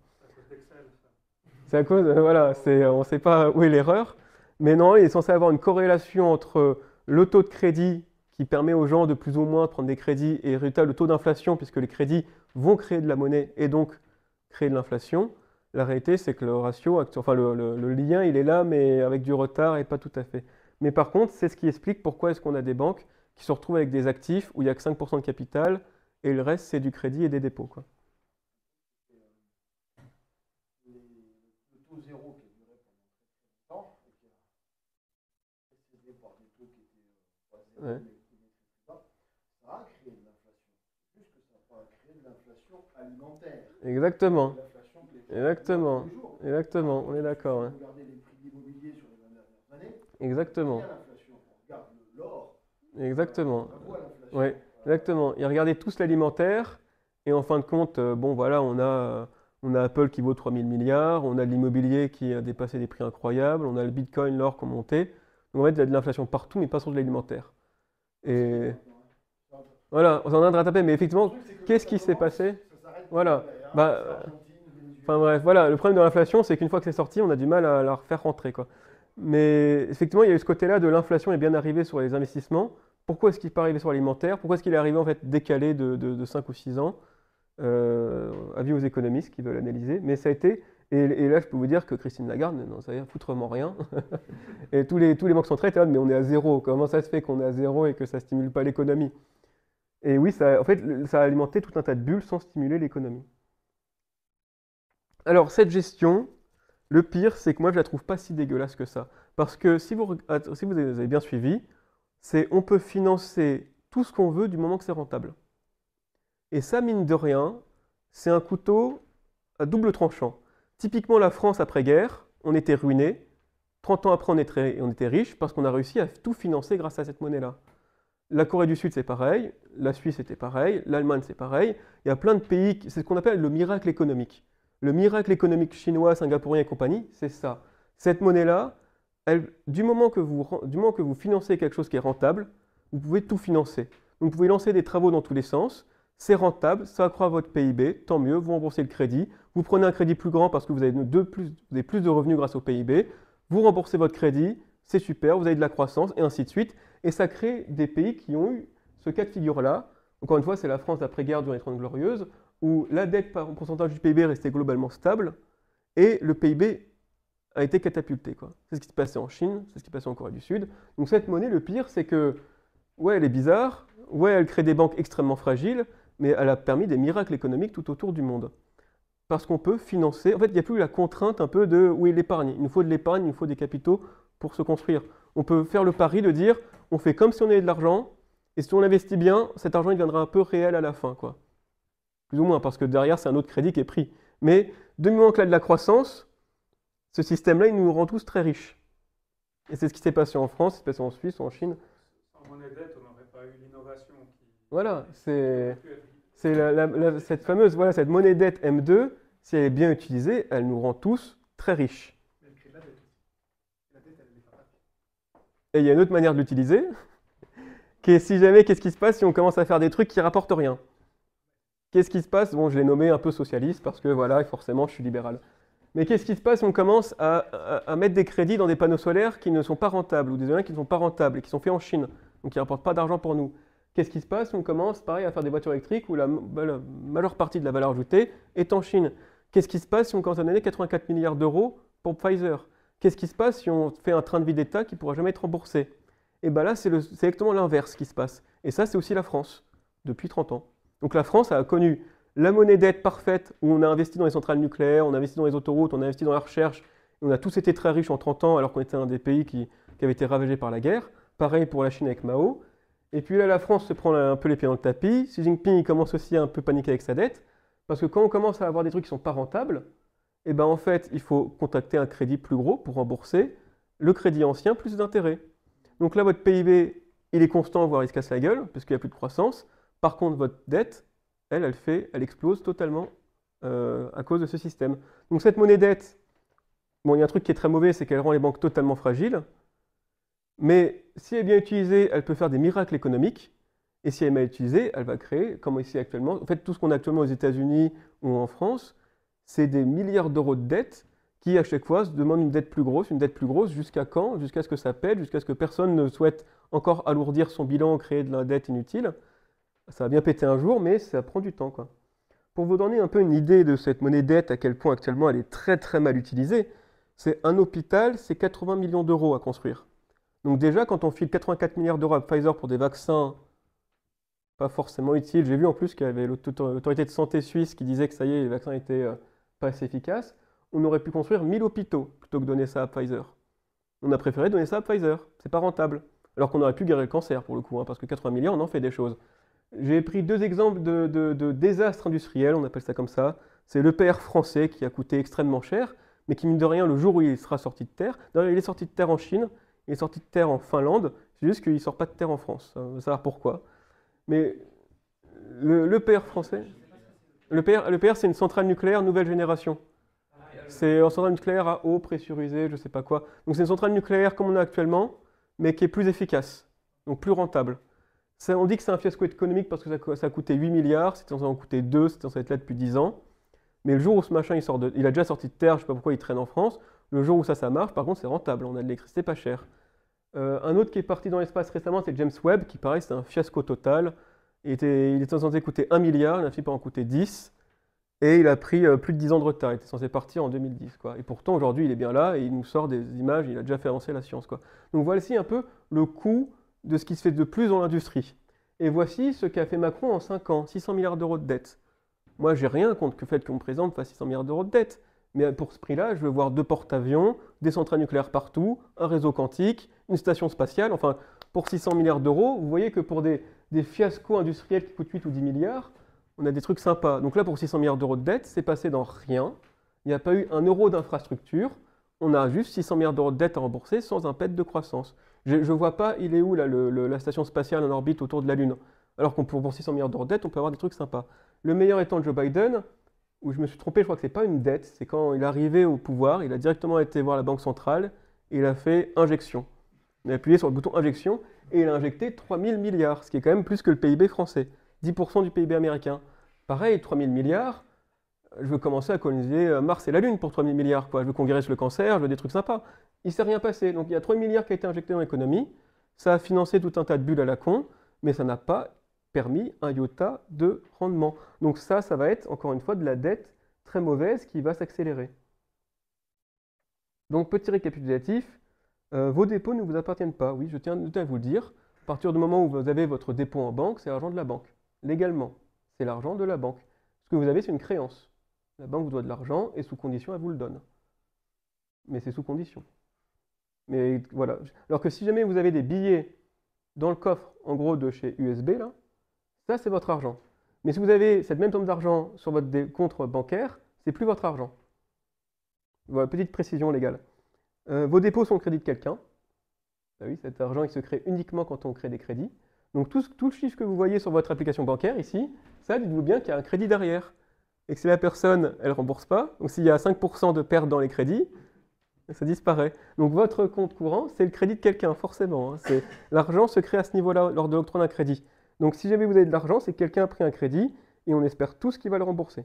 C'est à cause, voilà, on ne sait pas où est l'erreur. Mais non, il est censé avoir une corrélation entre le taux de crédit qui permet aux gens de plus ou moins prendre des crédits et résultat le taux d'inflation, puisque les crédits vont créer de la monnaie et donc créer de l'inflation. La réalité, c'est que le ratio, enfin le lien, il est là, mais avec du retard et pas tout à fait. Mais par contre, c'est ce qui explique pourquoi est-ce qu'on a des banques qui se retrouvent avec des actifs où il n'y a que 5% de capital et le reste, c'est du crédit et des dépôts, quoi. Le taux zéro qui a duré pendant très longtemps et qui a précédé par des taux qui étaient pas zéro, Ouais. mais qui étaient plus bas, ça a créé de l'inflation. C'est juste que ça n'a pas créé de l'inflation alimentaire. Exactement. De l'inflation que les gens Exactement. voient tous les jours. Exactement, on est d'accord. Si Ouais. vous regardez les prix de l'immobilier sur les 20 dernières années, Exactement. il y a l'inflation. On regarde l'or, Exactement. on voit l'inflation. Ouais, exactement. Ils regardaient tous l'alimentaire et en fin de compte, bon voilà, on a Apple qui vaut 3000 milliards, on a de l'immobilier qui a dépassé des prix incroyables, on a le Bitcoin, l'or qui ont monté. Donc en fait, il y a de l'inflation partout, mais pas sur de l'alimentaire. Et voilà, on est en train de rattraper, mais effectivement, qu'est-ce qui s'est passé? Voilà. Bah, enfin bref, voilà, le problème de l'inflation, c'est qu'une fois que c'est sorti, on a du mal à la refaire rentrer, quoi. Mais effectivement, il y a eu ce côté-là de l'inflation est bien arrivée sur les investissements. Pourquoi est-ce qu'il n'est pas arrivé sur l'alimentaire? Pourquoi est-ce qu'il est arrivé en fait décalé de 5 ou 6 ans? Avis aux économistes qui veulent analyser. Mais ça a été, et là je peux vous dire que Christine Lagarde n'en savait foutrement rien. Et tous les banques centrales étaient là, mais on est à zéro. Comment ça se fait qu'on est à zéro et que ça ne stimule pas l'économie? Et oui, en fait, ça a alimenté tout un tas de bulles sans stimuler l'économie. Alors, cette gestion, le pire, c'est que moi, je la trouve pas si dégueulasse que ça. Parce que si vous avez bien suivi, c'est on peut financer tout ce qu'on veut du moment que c'est rentable. Et ça, mine de rien, c'est un couteau à double tranchant. Typiquement, la France après-guerre, on était ruiné. 30 ans après, on était riche parce qu'on a réussi à tout financer grâce à cette monnaie-là. La Corée du Sud, c'est pareil. La Suisse, c'était pareil. L'Allemagne, c'est pareil. Il y a plein de pays, c'est ce qu'on appelle le miracle économique. Le miracle économique chinois, singapourien et compagnie, c'est ça. Cette monnaie-là, du moment que vous financez quelque chose qui est rentable, vous pouvez tout financer. Donc, vous pouvez lancer des travaux dans tous les sens. C'est rentable, ça accroît votre PIB, tant mieux, vous remboursez le crédit. Vous prenez un crédit plus grand parce que vous avez plus de revenus grâce au PIB. Vous remboursez votre crédit, c'est super, vous avez de la croissance, et ainsi de suite. Et ça crée des pays qui ont eu ce cas de figure-là. Encore une fois, c'est la France d'après-guerre durant les 30 Glorieuses, où la dette par pourcentage du PIB restait globalement stable, et le PIB a été catapulté, quoi. C'est ce qui se passait en Chine, c'est ce qui se passait en Corée du Sud. Donc cette monnaie, le pire, c'est que, ouais, elle est bizarre, ouais, elle crée des banques extrêmement fragiles, mais elle a permis des miracles économiques tout autour du monde. Parce qu'on peut financer, en fait, il n'y a plus la contrainte un peu de où est l'épargne. Il nous faut de l'épargne, il nous faut des capitaux pour se construire. On peut faire le pari de dire, on fait comme si on avait de l'argent, et si on l'investit bien, cet argent il deviendra un peu réel à la fin, quoi. Plus ou moins, parce que derrière, c'est un autre crédit qui est pris. Mais du moment qu'il y a de la croissance, ce système-là, il nous rend tous très riches. Et c'est ce qui s'est passé en France, ce qui s'est passé en Suisse, en Chine. Sans monnaie dette, on n'aurait pas eu l'innovation qui Voilà, c'est aurait pu être. cette fameuse, voilà, cette monnaie dette M2, si elle est bien utilisée, elle nous rend tous très riches. Mais elle crée de la dette aussi. La dette, elle n'est pas rapide. Et il y a une autre manière de l'utiliser, qui est si jamais, qu'est-ce qui se passe si on commence à faire des trucs qui rapportent rien? Qu'est-ce qui se passe? Bon, je l'ai nommé un peu socialiste parce que voilà, forcément, je suis libéral. Mais qu'est-ce qui se passe si on commence à mettre des crédits dans des panneaux solaires qui ne sont pas rentables ou des éoliennes qui ne sont pas rentables et qui sont faits en Chine, donc qui ne rapportent pas d'argent pour nous? Qu'est-ce qui se passe si on commence, pareil, à faire des voitures électriques où la majeure partie de la valeur ajoutée est en Chine? Qu'est-ce qui se passe si on commence à donner 84 milliards d'euros pour Pfizer? Qu'est-ce qui se passe si on fait un train de vie d'État qui ne pourra jamais être remboursé? Et bien là, c'est exactement l'inverse qui se passe. Et ça, c'est aussi la France, depuis 30 ans. Donc la France a connu la monnaie dette parfaite où on a investi dans les centrales nucléaires, on a investi dans les autoroutes, on a investi dans la recherche, et on a tous été très riches en 30 ans alors qu'on était un des pays qui avait été ravagé par la guerre. Pareil pour la Chine avec Mao. Et puis là, la France se prend un peu les pieds dans le tapis. Xi Jinping il commence aussi à un peu paniquer avec sa dette. Parce que quand on commence à avoir des trucs qui ne sont pas rentables, et ben en fait, il faut contacter un crédit plus gros pour rembourser le crédit ancien plus d'intérêt. Donc là, votre PIB, il est constant, voire il se casse la gueule, parce qu'il n'y a plus de croissance. Par contre, votre dette, elle explose totalement à cause de ce système. Donc cette monnaie dette, bon, il y a un truc qui est très mauvais, c'est qu'elle rend les banques totalement fragiles, mais si elle est bien utilisée, elle peut faire des miracles économiques, et si elle est mal utilisée, elle va créer, comme ici actuellement, en fait tout ce qu'on a actuellement aux États-Unis ou en France, c'est des milliards d'euros de dettes qui à chaque fois se demandent une dette plus grosse, jusqu'à quand? Jusqu'à ce que ça pète, jusqu'à ce que personne ne souhaite encore alourdir son bilan, créer de la dette inutile. Ça va bien péter un jour, mais ça prend du temps, quoi. Pour vous donner un peu une idée de cette monnaie dette, à quel point actuellement elle est très très mal utilisée, c'est un hôpital, c'est 80 millions d'euros à construire. Donc déjà, quand on file 84 milliards d'euros à Pfizer pour des vaccins pas forcément utiles, j'ai vu en plus qu'il y avait l'autorité de santé suisse qui disait que ça y est, les vaccins étaient pas assez efficaces, on aurait pu construire 1000 hôpitaux plutôt que donner ça à Pfizer. On a préféré donner ça à Pfizer, c'est pas rentable. Alors qu'on aurait pu guérir le cancer pour le coup, hein, parce que 80 milliards, on en fait des choses. J'ai pris deux exemples de désastres industriels, on appelle ça comme ça. C'est l'EPR français qui a coûté extrêmement cher, mais qui, mine de rien, le jour où il sera sorti de terre, d'ailleurs il est sorti de terre en Chine, il est sorti de terre en Finlande, c'est juste qu'il ne sort pas de terre en France. On va savoir pourquoi. Mais l'EPR français, l'EPR c'est une centrale nucléaire nouvelle génération. C'est une centrale nucléaire à eau pressurisée, je ne sais pas quoi. Donc c'est une centrale nucléaire comme on a actuellement, mais qui est plus efficace, donc plus rentable. On dit que c'est un fiasco économique parce que ça a coûté 8 milliards, c'était censé en coûter 2, c'était censé être là depuis 10 ans. Mais le jour où ce machin il a déjà sorti de terre, je ne sais pas pourquoi il traîne en France, le jour où ça marche, par contre c'est rentable, on a de l'électricité pas cher. Un autre qui est parti dans l'espace récemment, c'est James Webb, qui pareil, c'est un fiasco total. Il était censé coûter 1 milliard, il a fini par en coûter 10, et il a pris plus de 10 ans de retard, il était censé partir en 2010, quoi. Et pourtant aujourd'hui il est bien là, et il nous sort des images, il a déjà fait avancer la science, quoi. Donc voici un peu le coût de ce qui se fait de plus dans l'industrie. Et voici ce qu'a fait Macron en 5 ans, 600 milliards d'euros de dette. Moi, j'ai rien contre le fait que mon président fasse 600 milliards d'euros de dette. Mais pour ce prix-là, je veux voir 2 porte-avions, des centrales nucléaires partout, un réseau quantique, une station spatiale. Enfin, pour 600 milliards d'euros, vous voyez que pour des fiascos industriels qui coûtent 8 ou 10 milliards, on a des trucs sympas. Donc là, pour 600 milliards d'euros de dette, c'est passé dans rien. Il n'y a pas eu un euro d'infrastructure. On a juste 600 milliards d'euros de dette à rembourser sans un pet de croissance. Je ne vois pas, il est où là, la station spatiale en orbite autour de la Lune. Alors qu'on pour 600 milliards d'euros de dette, on peut avoir des trucs sympas. Le meilleur étant Joe Biden, où je me suis trompé, je crois que ce n'est pas une dette, c'est quand il est arrivé au pouvoir, il a directement été voir la Banque centrale et il a fait injection. Il a appuyé sur le bouton injection et il a injecté 3000 milliards, ce qui est quand même plus que le PIB français, 10% du PIB américain. Pareil, 3000 milliards, je veux commencer à coloniser Mars et la Lune pour 3000 milliards, quoi. Je veux qu'on guérisse le cancer, je veux des trucs sympas. Il ne s'est rien passé. Donc il y a 3 milliards qui a été injecté dans l'économie, ça a financé tout un tas de bulles à la con, mais ça n'a pas permis un iota de rendement. Donc ça va être, encore une fois, de la dette très mauvaise qui va s'accélérer. Donc petit récapitulatif, vos dépôts ne vous appartiennent pas. Oui, je tiens à vous le dire. À partir du moment où vous avez votre dépôt en banque, c'est l'argent de la banque. Légalement, c'est l'argent de la banque. Ce que vous avez, c'est une créance. La banque vous doit de l'argent et sous condition, elle vous le donne. Mais c'est sous condition. Mais voilà. Alors que si jamais vous avez des billets dans le coffre, en gros, de chez USB, là, ça, c'est votre argent. Mais si vous avez cette même somme d'argent sur votre compte bancaire, c'est plus votre argent. Voilà, petite précision légale. Vos dépôts sont au crédit de quelqu'un. Ah oui, cet argent, il se crée uniquement quand on crée des crédits. Donc tout le chiffre que vous voyez sur votre application bancaire ici, ça, dites-vous bien qu'il y a un crédit derrière. Et que si la personne, elle ne rembourse pas, donc s'il y a 5% de perte dans les crédits, ça disparaît. Donc votre compte courant, c'est le crédit de quelqu'un, forcément. Hein. L'argent se crée à ce niveau-là lors de l'octroi d'un crédit. Donc si jamais vous avez de l'argent, c'est que quelqu'un a pris un crédit et on espère tous qu'il va le rembourser.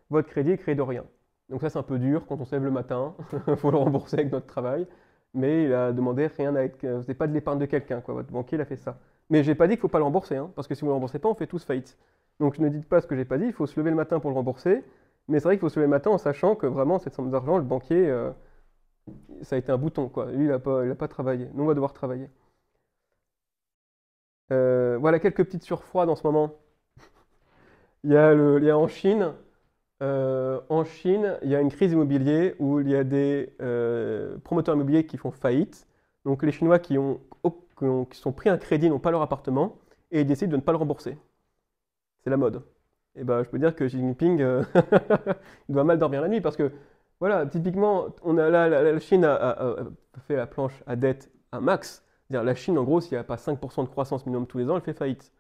Votre crédit est créé de rien. Donc ça, c'est un peu dur quand on se lève le matin, il faut le rembourser avec notre travail. Mais il a demandé rien à être... C'est pas de l'épargne de quelqu'un, quoi. Votre banquier, il a fait ça. Mais j'ai pas dit qu'il ne faut pas le rembourser, hein, parce que si vous ne le remboursez pas, on fait tous faillite. Donc ne dites pas ce que j'ai pas dit, il faut se lever le matin pour le rembourser. Mais c'est vrai qu'il faut se lever le matin en sachant que vraiment, cette somme d'argent, le banquier, ça a été un bouton, quoi. Lui, il n'a pas travaillé. Nous, on va devoir travailler. Voilà quelques petites surfroides en ce moment. Il y a en Chine, il y a une crise immobilière où il y a des promoteurs immobiliers qui font faillite. Donc les Chinois qui sont pris un crédit n'ont pas leur appartement et ils décident de ne pas le rembourser. C'est la mode. Et ben, je peux dire que Xi Jinping il doit mal dormir la nuit parce que, voilà, typiquement, la Chine a fait la planche à dette à max. C'est-à-dire la Chine, en gros, s'il n'y a pas 5% de croissance minimum tous les ans, elle fait faillite.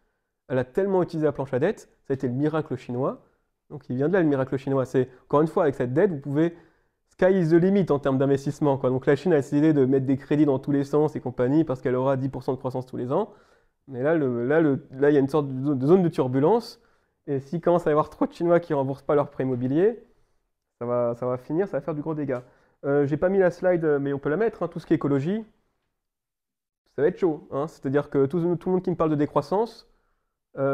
Elle a tellement utilisé la planche à dette, Ça a été le miracle chinois. Donc il vient de là le miracle chinois. C'est, encore une fois, avec cette dette, vous pouvez... Sky is the limit en termes d'investissement, quoi. Donc la Chine a décidé de mettre des crédits dans tous les sens et compagnie parce qu'elle aura 10% de croissance tous les ans. Mais là, il y a une sorte de zone de turbulence. Et s'il commence à y avoir trop de Chinois qui ne remboursent pas leur prêt immobilier, ça va finir, ça va faire du gros dégât. J'ai pas mis la slide, mais on peut la mettre, hein, tout ce qui est écologie. Ça va être chaud, hein. C'est-à-dire que tout le monde qui me parle de décroissance,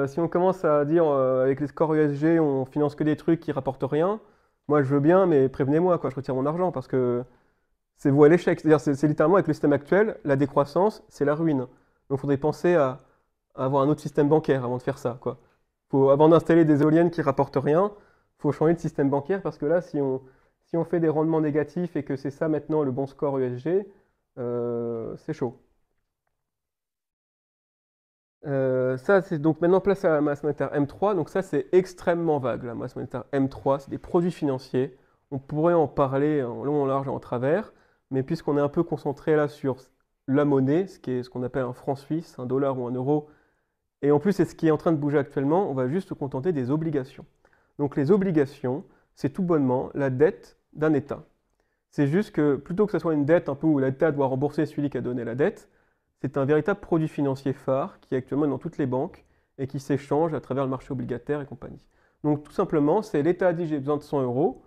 si on commence à dire avec les scores ESG, on finance que des trucs qui rapportent rien, moi je veux bien, mais prévenez-moi, quoi, je retire mon argent parce que c'est voué à l'échec. C'est-à-dire c'est littéralement avec le système actuel, la décroissance, c'est la ruine. Donc il faudrait penser à avoir un autre système bancaire avant de faire ça, quoi. Avant d'installer des éoliennes qui rapportent rien, il faut changer de système bancaire parce que là, si on fait des rendements négatifs et que c'est ça maintenant le bon score ESG, c'est chaud. Ça, c'est donc maintenant place à la masse monétaire M3. Donc ça, c'est extrêmement vague. La masse monétaire M3, c'est des produits financiers. On pourrait en parler en long, en large et en travers, mais puisqu'on est un peu concentré là sur la monnaie, ce qu'on appelle un franc suisse, un dollar ou un euro, et en plus c'est ce qui est en train de bouger actuellement, on va juste se contenter des obligations. Donc les obligations, c'est tout bonnement la dette d'un État. C'est juste que plutôt que ce soit une dette un peu où l'État doit rembourser celui qui a donné la dette, c'est un véritable produit financier phare qui est actuellement dans toutes les banques et qui s'échange à travers le marché obligataire et compagnie. Donc tout simplement, c'est l'État dit j'ai besoin de 100 euros,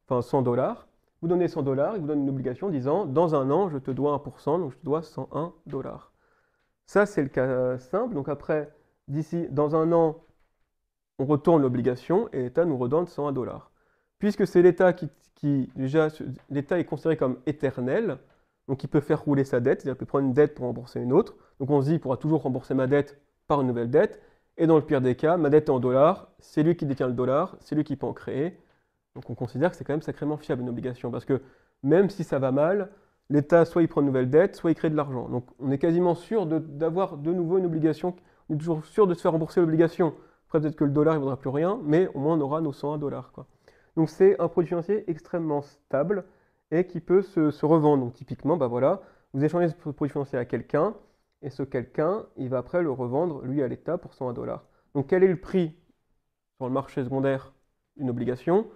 enfin 100 dollars, vous donnez 100 dollars, il vous donne une obligation disant dans un an je te dois 1%, donc je te dois 101 dollars. Ça c'est le cas simple, donc après, dans un an, on retourne l'obligation et l'État nous redonne 101 dollars. Puisque c'est l'État déjà, l'État est considéré comme éternel, donc il peut faire rouler sa dette, c'est-à-dire qu'il peut prendre une dette pour rembourser une autre. Donc on se dit, il pourra toujours rembourser ma dette par une nouvelle dette. Et dans le pire des cas, ma dette est en dollars, c'est lui qui détient le dollar, c'est lui qui peut en créer. Donc on considère que c'est quand même sacrément fiable une obligation, parce que même si ça va mal, l'État, soit il prend une nouvelle dette, soit il crée de l'argent. Donc on est quasiment sûr d'avoir de nouveau une obligation, on est toujours sûr de se faire rembourser l'obligation. Après peut-être que le dollar ne vaudra plus rien, mais au moins on aura nos 101 dollars, quoi. Donc c'est un produit financier extrêmement stable et qui peut se revendre. Donc typiquement, bah voilà, vous échangez ce produit financier à quelqu'un, et ce quelqu'un, il va après le revendre, lui, à l'État pour 101 dollars. Donc quel est le prix sur le marché secondaire d'une obligation?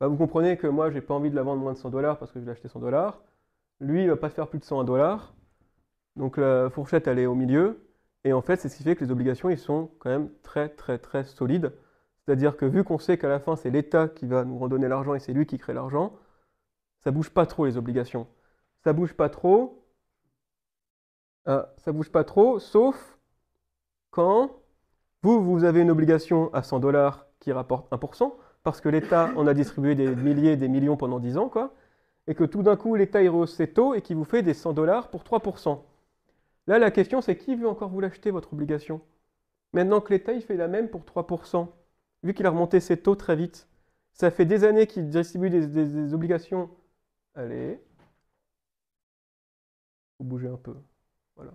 Bah, vous comprenez que moi, je n'ai pas envie de la vendre moins de 100 dollars parce que je l'ai acheté 100 dollars. Lui, il ne va pas se faire plus de 101 dollars. Donc la fourchette, elle est au milieu. Et en fait, c'est ce qui fait que les obligations, ils sont quand même très, très, très solides. C'est-à-dire que vu qu'on sait qu'à la fin, c'est l'État qui va nous redonner l'argent et c'est lui qui crée l'argent, ça bouge pas trop les obligations. Ça bouge pas trop. Ça bouge pas trop, sauf quand vous avez une obligation à 100 dollars qui rapporte 1%, parce que l'État en a distribué des milliers, des millions pendant 10 ans, quoi, et que tout d'un coup, l'État il rehausse ses taux et qui vous fait des 100 dollars pour 3%. Là, la question, c'est qui veut encore vous l'acheter, votre obligation? Maintenant que l'État il fait la même pour 3%, vu qu'il a remonté ses taux très vite, ça fait des années qu'il distribue des obligations. Allez, faut bouger un peu. Voilà.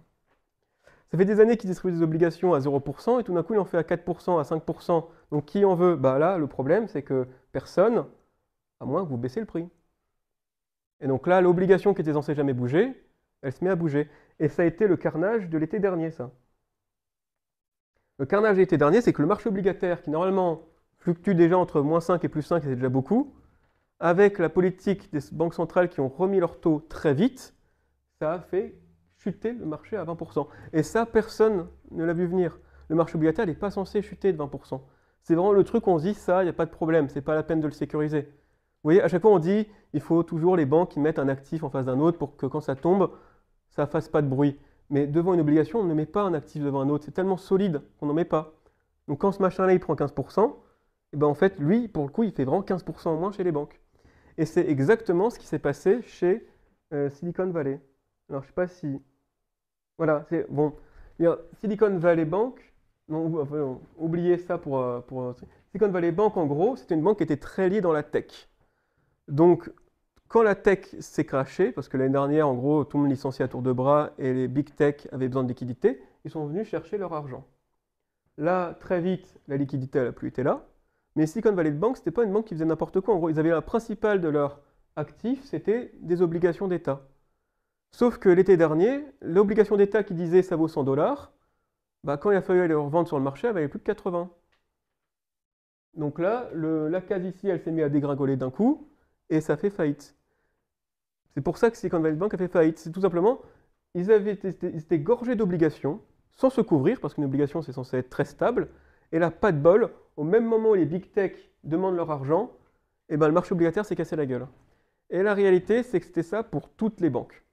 Ça fait des années qu'il distribue des obligations à 0% et tout d'un coup il en fait à 4%, à 5%. Donc qui en veut? Bah là, le problème c'est que personne, à moins que vous baissez le prix. Et donc là, l'obligation qui était censée jamais bouger, elle se met à bouger. Et ça a été le carnage de l'été dernier, ça. Le carnage de l'été dernier, c'est que le marché obligataire, qui normalement fluctue déjà entre -5 et +5, et c'est déjà beaucoup, avec la politique des banques centrales qui ont remis leurs taux très vite, ça a fait chuter le marché à 20%. Et ça, personne ne l'a vu venir. Le marché obligataire n'est pas censé chuter de 20%. C'est vraiment le truc où on se dit, ça, il n'y a pas de problème, c'est pas la peine de le sécuriser. Vous voyez, à chaque fois on dit, il faut toujours les banques qui mettent un actif en face d'un autre pour que quand ça tombe, ça ne fasse pas de bruit. Mais devant une obligation, on ne met pas un actif devant un autre. C'est tellement solide qu'on n'en met pas. Donc quand ce machin-là, il prend 15%, et ben en fait, lui, pour le coup, il fait vraiment 15% en moins chez les banques. Et c'est exactement ce qui s'est passé chez Silicon Valley. Alors, je ne sais pas si... Voilà, c'est bon. Silicon Valley Bank, non, enfin, oubliez ça pour Silicon Valley Bank, en gros, c'était une banque qui était très liée dans la tech. Donc, quand la tech s'est crashée, parce que l'année dernière, en gros, tout le monde licenciait à tour de bras et les big tech avaient besoin de liquidité, ils sont venus chercher leur argent. Là, très vite, la liquidité n'a plus été là. Mais Silicon Valley Bank, ce n'était pas une banque qui faisait n'importe quoi. En gros, ils avaient la principale de leur actif, c'était des obligations d'État. Sauf que l'été dernier, l'obligation d'État qui disait ça vaut 100 dollars, bah, quand il a fallu aller revendre sur le marché, elle valait plus que 80. Donc là, la case ici, elle s'est mise à dégringoler d'un coup, et ça fait faillite. C'est pour ça que Silicon Valley Bank a fait faillite. C'est tout simplement, ils étaient gorgés d'obligations, sans se couvrir, parce qu'une obligation, c'est censé être très stable, et là, pas de bol, au même moment où les big tech demandent leur argent, et ben, le marché obligataire s'est cassé la gueule. Et la réalité, c'est que c'était ça pour toutes les banques.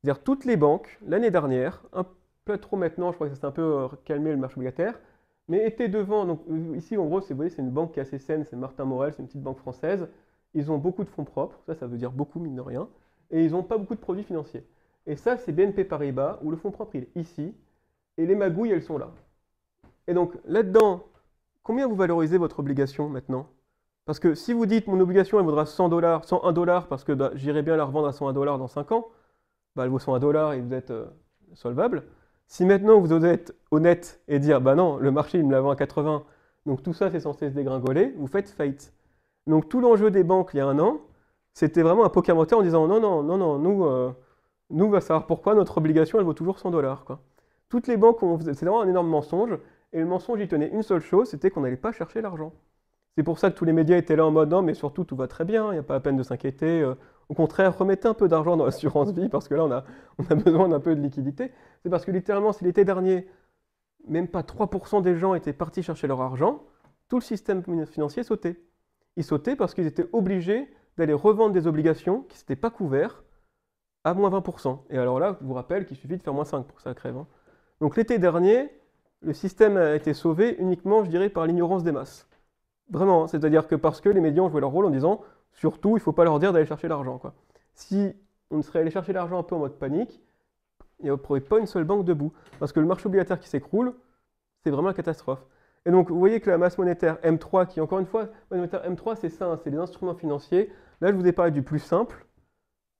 C'est-à-dire toutes les banques, l'année dernière, un peu trop maintenant, je crois que ça s'est un peu calmé le marché obligataire, mais étaient devant. Donc ici, en gros, vous voyez, c'est une banque qui est assez saine, c'est Martin Morel, c'est une petite banque française. Ils ont beaucoup de fonds propres, ça veut dire beaucoup, mine de rien, et ils n'ont pas beaucoup de produits financiers. Et ça, c'est BNP Paribas, où le fonds propre, il est ici, et les magouilles, elles sont là. Et donc, là-dedans, combien vous valorisez votre obligation maintenant? Parce que si vous dites, mon obligation, elle vaudra $100, 101 dollars, parce que bah, j'irai bien la revendre à 101 dollars dans 5 ans, bah, elle vaut 101 dollars et vous êtes solvable. Si maintenant vous êtes honnête et dire, bah non, le marché, il me la vend à 80, donc tout ça, c'est censé se dégringoler, vous faites faillite. Donc tout l'enjeu des banques, il y a un an, c'était vraiment un poker moteur en disant, non, non, non, non, nous, on va savoir pourquoi notre obligation, elle vaut toujours 100 dollars, quoi. Toutes les banques, c'est vraiment un énorme mensonge, et le mensonge, il tenait une seule chose, c'était qu'on n'allait pas chercher l'argent. C'est pour ça que tous les médias étaient là en mode, non, mais surtout, tout va très bien, il n'y a pas la peine de s'inquiéter. Au contraire, remettez un peu d'argent dans l'assurance vie, parce que là, on a besoin d'un peu de liquidité. C'est parce que littéralement, si l'été dernier, même pas 3% des gens étaient partis chercher leur argent, tout le système financier sautait. Il sautait parce qu'ils étaient obligés d'aller revendre des obligations qui ne s'étaient pas couvertes à moins 20%. Et alors là, je vous rappelle qu'il suffit de faire moins 5 pour que ça crève, hein. Donc l'été dernier, le système a été sauvé uniquement, je dirais, par l'ignorance des masses. Vraiment, c'est-à-dire que parce que les médias ont joué leur rôle en disant, surtout, il ne faut pas leur dire d'aller chercher l'argent, quoi. Si on serait allé chercher l'argent un peu en mode panique, il n'y aurait pas une seule banque debout. Parce que le marché obligataire qui s'écroule, c'est vraiment la catastrophe. Et donc, vous voyez que la masse monétaire M3, qui encore une fois, la masse monétaire M3, c'est ça, hein, c'est les instruments financiers. Là, je vous ai parlé du plus simple,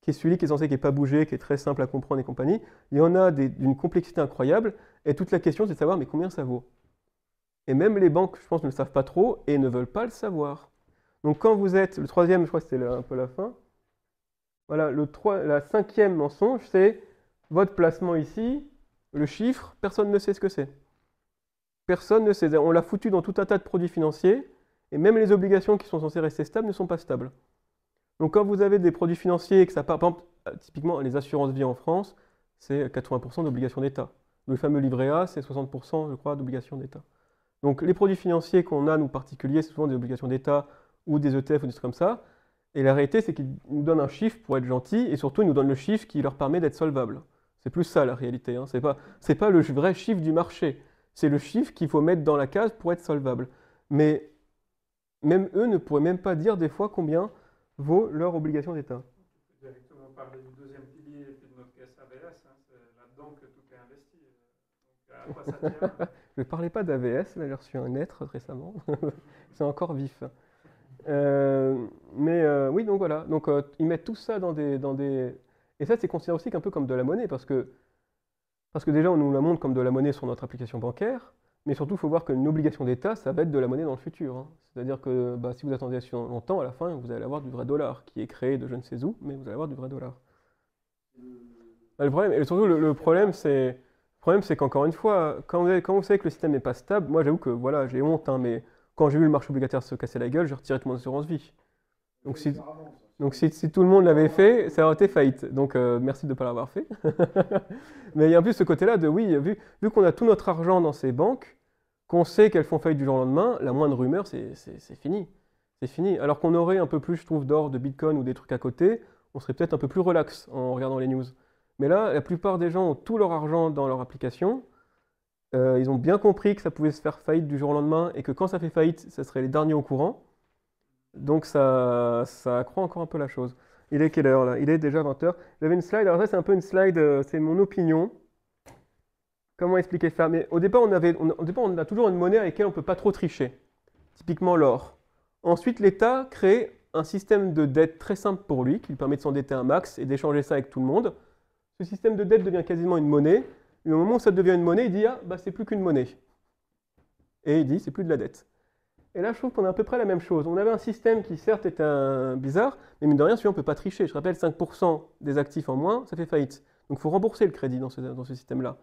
qui est celui qui est censé, qui n'est pas bougé, qui est très simple à comprendre et compagnie. Il y en a d'une complexité incroyable, et toute la question, c'est de savoir, mais combien ça vaut? Et même les banques, je pense, ne le savent pas trop et ne veulent pas le savoir. Donc quand vous êtes, le troisième, je crois que c'était un peu la fin, voilà, la cinquième mensonge, c'est votre placement ici, le chiffre, personne ne sait ce que c'est. Personne ne sait. On l'a foutu dans tout un tas de produits financiers, et même les obligations qui sont censées rester stables ne sont pas stables. Donc quand vous avez des produits financiers et que ça part, par exemple, typiquement les assurances vie en France, c'est 80% d'obligations d'État. Le fameux livret A, c'est 60%, je crois, d'obligations d'État. Donc les produits financiers qu'on a, nous particuliers, c'est souvent des obligations d'État ou des ETF ou des trucs comme ça. Et la réalité, c'est qu'ils nous donnent un chiffre pour être gentils, et surtout, ils nous donnent le chiffre qui leur permet d'être solvables. C'est plus ça la réalité, hein. C'est pas le vrai chiffre du marché. C'est le chiffre qu'il faut mettre dans la case pour être solvable. Mais même eux ne pourraient même pas dire des fois combien vaut leur obligation d'État. On peut directement parler du deuxième pilier et puis de notre caisse ABS, hein. C'est là-dedans que tout est investi. Donc à quoi ça tient? Je ne parlais pas d'AVS, là j'ai reçu un être récemment. C'est encore vif. Oui, donc voilà. Donc ils mettent tout ça dans des... Et ça, c'est considéré aussi un peu comme de la monnaie, parce que déjà, on nous la montre comme de la monnaie sur notre application bancaire, mais surtout, il faut voir qu'une obligation d'État, ça va être de la monnaie dans le futur, hein. C'est-à-dire que bah, si vous attendez assez longtemps, à la fin, vous allez avoir du vrai dollar, qui est créé de je ne sais où, mais vous allez avoir du vrai dollar. Le problème, et surtout, le problème, c'est qu'encore une fois, quand vous savez que le système n'est pas stable, moi j'avoue que voilà, j'ai honte, hein, mais quand j'ai vu le marché obligataire se casser la gueule, j'ai retiré toute mon assurance vie. Donc si tout le monde l'avait fait, ça aurait été faillite. Donc merci de ne pas l'avoir fait. Mais il y a un peu ce côté-là de oui, vu qu'on a tout notre argent dans ces banques, qu'on sait qu'elles font faillite du jour au lendemain, la moindre rumeur, c'est fini. C'est fini. Alors qu'on aurait un peu plus, je trouve, d'or, de bitcoin ou des trucs à côté, on serait peut-être un peu plus relax en regardant les news. Mais là, la plupart des gens ont tout leur argent dans leur application. Ils ont bien compris que ça pouvait se faire faillite du jour au lendemain et que quand ça fait faillite, ça serait les derniers au courant. Donc ça accroît encore un peu la chose. Il est quelle heure là? Il est déjà 20h. J'avais une slide, alors ça c'est un peu une slide, c'est mon opinion. Comment expliquer ça? Mais au départ, on a toujours une monnaie avec laquelle on ne peut pas trop tricher. Typiquement l'or. Ensuite, l'État crée un système de dette très simple pour lui, qui lui permet de s'endetter un max et d'échanger ça avec tout le monde. Ce système de dette devient quasiment une monnaie. Et au moment où ça devient une monnaie, il dit « Ah, bah c'est plus qu'une monnaie ». Et il dit « C'est plus de la dette ». Et là, je trouve qu'on a à peu près la même chose. On avait un système qui, certes, était bizarre, mais mine de rien, celui-là, on ne peut pas tricher. Je rappelle, 5% des actifs en moins, ça fait faillite. Donc, il faut rembourser le crédit dans ce système-là.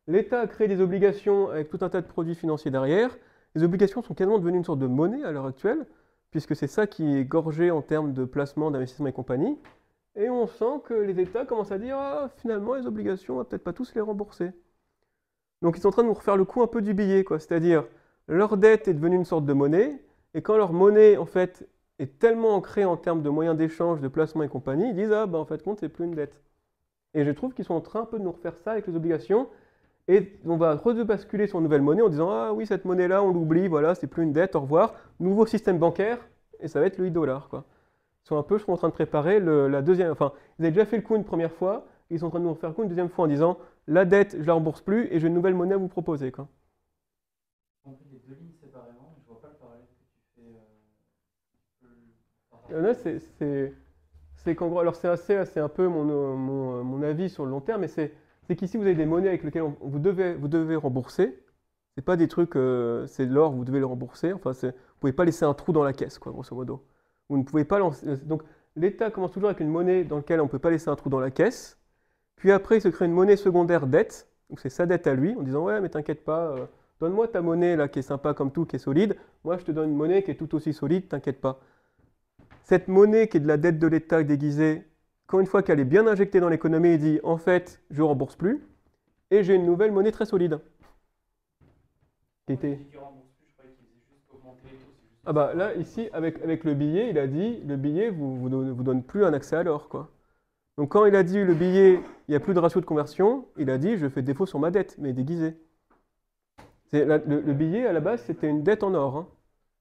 L'État a créé des obligations avec tout un tas de produits financiers derrière. Les obligations sont quasiment devenues une sorte de monnaie à l'heure actuelle, puisque c'est ça qui est gorgé en termes de placement, d'investissement et compagnie. Et on sent que les États commencent à dire ah, finalement, les obligations, on va peut-être pas tous les rembourser. Donc ils sont en train de nous refaire le coup un peu du billet, quoi. C'est-à-dire, leur dette est devenue une sorte de monnaie, et quand leur monnaie, en fait, est tellement ancrée en termes de moyens d'échange, de placement et compagnie, ils disent ah, ben en fait, compte, c'est plus une dette. Et je trouve qu'ils sont en train un peu de nous refaire ça avec les obligations, et on va redebasculer sur une nouvelle monnaie en disant ah oui, cette monnaie-là, on l'oublie, voilà, c'est plus une dette, au revoir, nouveau système bancaire, et ça va être le e-dollar, quoi. Ils sont un peu, je suis en train de préparer la deuxième, enfin, ils avaient déjà fait le coup une première fois, ils sont en train de nous refaire le coup une deuxième fois en disant la dette, je la rembourse plus, et j'ai une nouvelle monnaie à vous proposer, quoi. On fait les deux lignes séparément, je vois pas le parallèle que tu fais. Là, c'est qu'en gros, alors c'est un peu mon avis sur le long terme, mais c'est qu'ici vous avez des monnaies avec lesquelles vous devez rembourser. C'est pas des trucs, c'est de l'or, vous devez le rembourser. Enfin, vous pouvez pas laisser un trou dans la caisse, quoi, grosso modo. Vous ne pouvez pas lancer. Donc, l'État commence toujours avec une monnaie dans laquelle on ne peut pas laisser un trou dans la caisse. Puis après, il se crée une monnaie secondaire dette. Donc, c'est sa dette à lui, en disant ouais, mais t'inquiète pas, donne-moi ta monnaie là qui est sympa comme tout, qui est solide. Moi, je te donne une monnaie qui est tout aussi solide, t'inquiète pas. Cette monnaie qui est de la dette de l'État déguisée, quand une fois qu'elle est bien injectée dans l'économie, il dit en fait, je ne rembourse plus, et j'ai une nouvelle monnaie très solide. Qui était... Ah bah là, ici, avec le billet, il a dit le billet vous donne plus un accès à l'or, quoi. Donc quand il a dit le billet, il n'y a plus de ratio de conversion, il a dit je fais défaut sur ma dette, mais déguisée. Le billet, à la base, c'était une dette en or. Hein.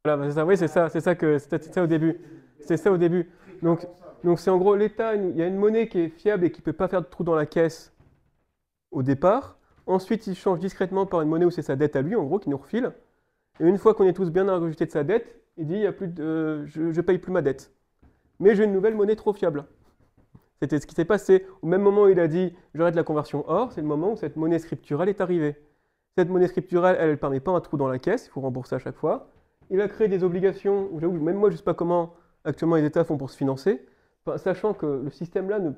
Voilà, c'est ça, oui, c'était ça au début. C'est ça au début. Donc c'est en gros l'État, il y a une monnaie qui est fiable et qui ne peut pas faire de trou dans la caisse au départ. Ensuite, il change discrètement par une monnaie où c'est sa dette à lui, en gros, qui nous refile. Et une fois qu'on est tous bien ingurgités de sa dette, il dit il y a plus je ne paye plus ma dette. Mais j'ai une nouvelle monnaie trop fiable. C'était ce qui s'est passé. Au même moment où il a dit j'arrête la conversion or, c'est le moment où cette monnaie scripturale est arrivée. Cette monnaie scripturale, elle ne permet pas un trou dans la caisse, il faut rembourser à chaque fois. Il a créé des obligations, où j'avoue, même moi je ne sais pas comment actuellement les États font pour se financer, enfin, sachant que le système-là ne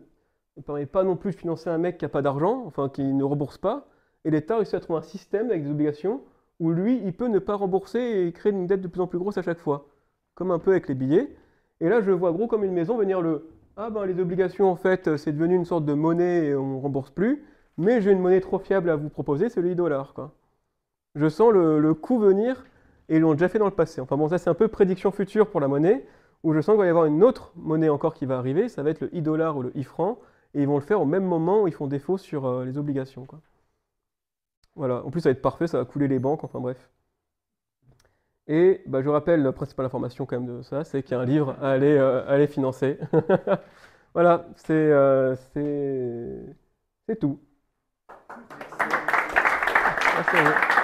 permet pas non plus de financer un mec qui n'a pas d'argent, enfin qui ne rembourse pas, et l'État réussit à trouver un système avec des obligations où lui, il peut ne pas rembourser et créer une dette de plus en plus grosse à chaque fois, comme un peu avec les billets. Et là, je vois gros comme une maison venir ah ben les obligations en fait, c'est devenu une sorte de monnaie et on ne rembourse plus, mais j'ai une monnaie trop fiable à vous proposer, c'est le e-dollar, quoi. Je sens le coup venir, et ils l'ont déjà fait dans le passé. Enfin bon, ça c'est un peu prédiction future pour la monnaie, où je sens qu'il va y avoir une autre monnaie encore qui va arriver, ça va être le e-dollar ou le e-franc, et ils vont le faire au même moment où ils font défaut sur les obligations, quoi. Voilà, en plus ça va être parfait, ça va couler les banques, enfin bref. Et bah, je rappelle la principale information quand même de ça, c'est qu'il y a un livre à aller financer. Voilà, c'est tout. Merci à vous.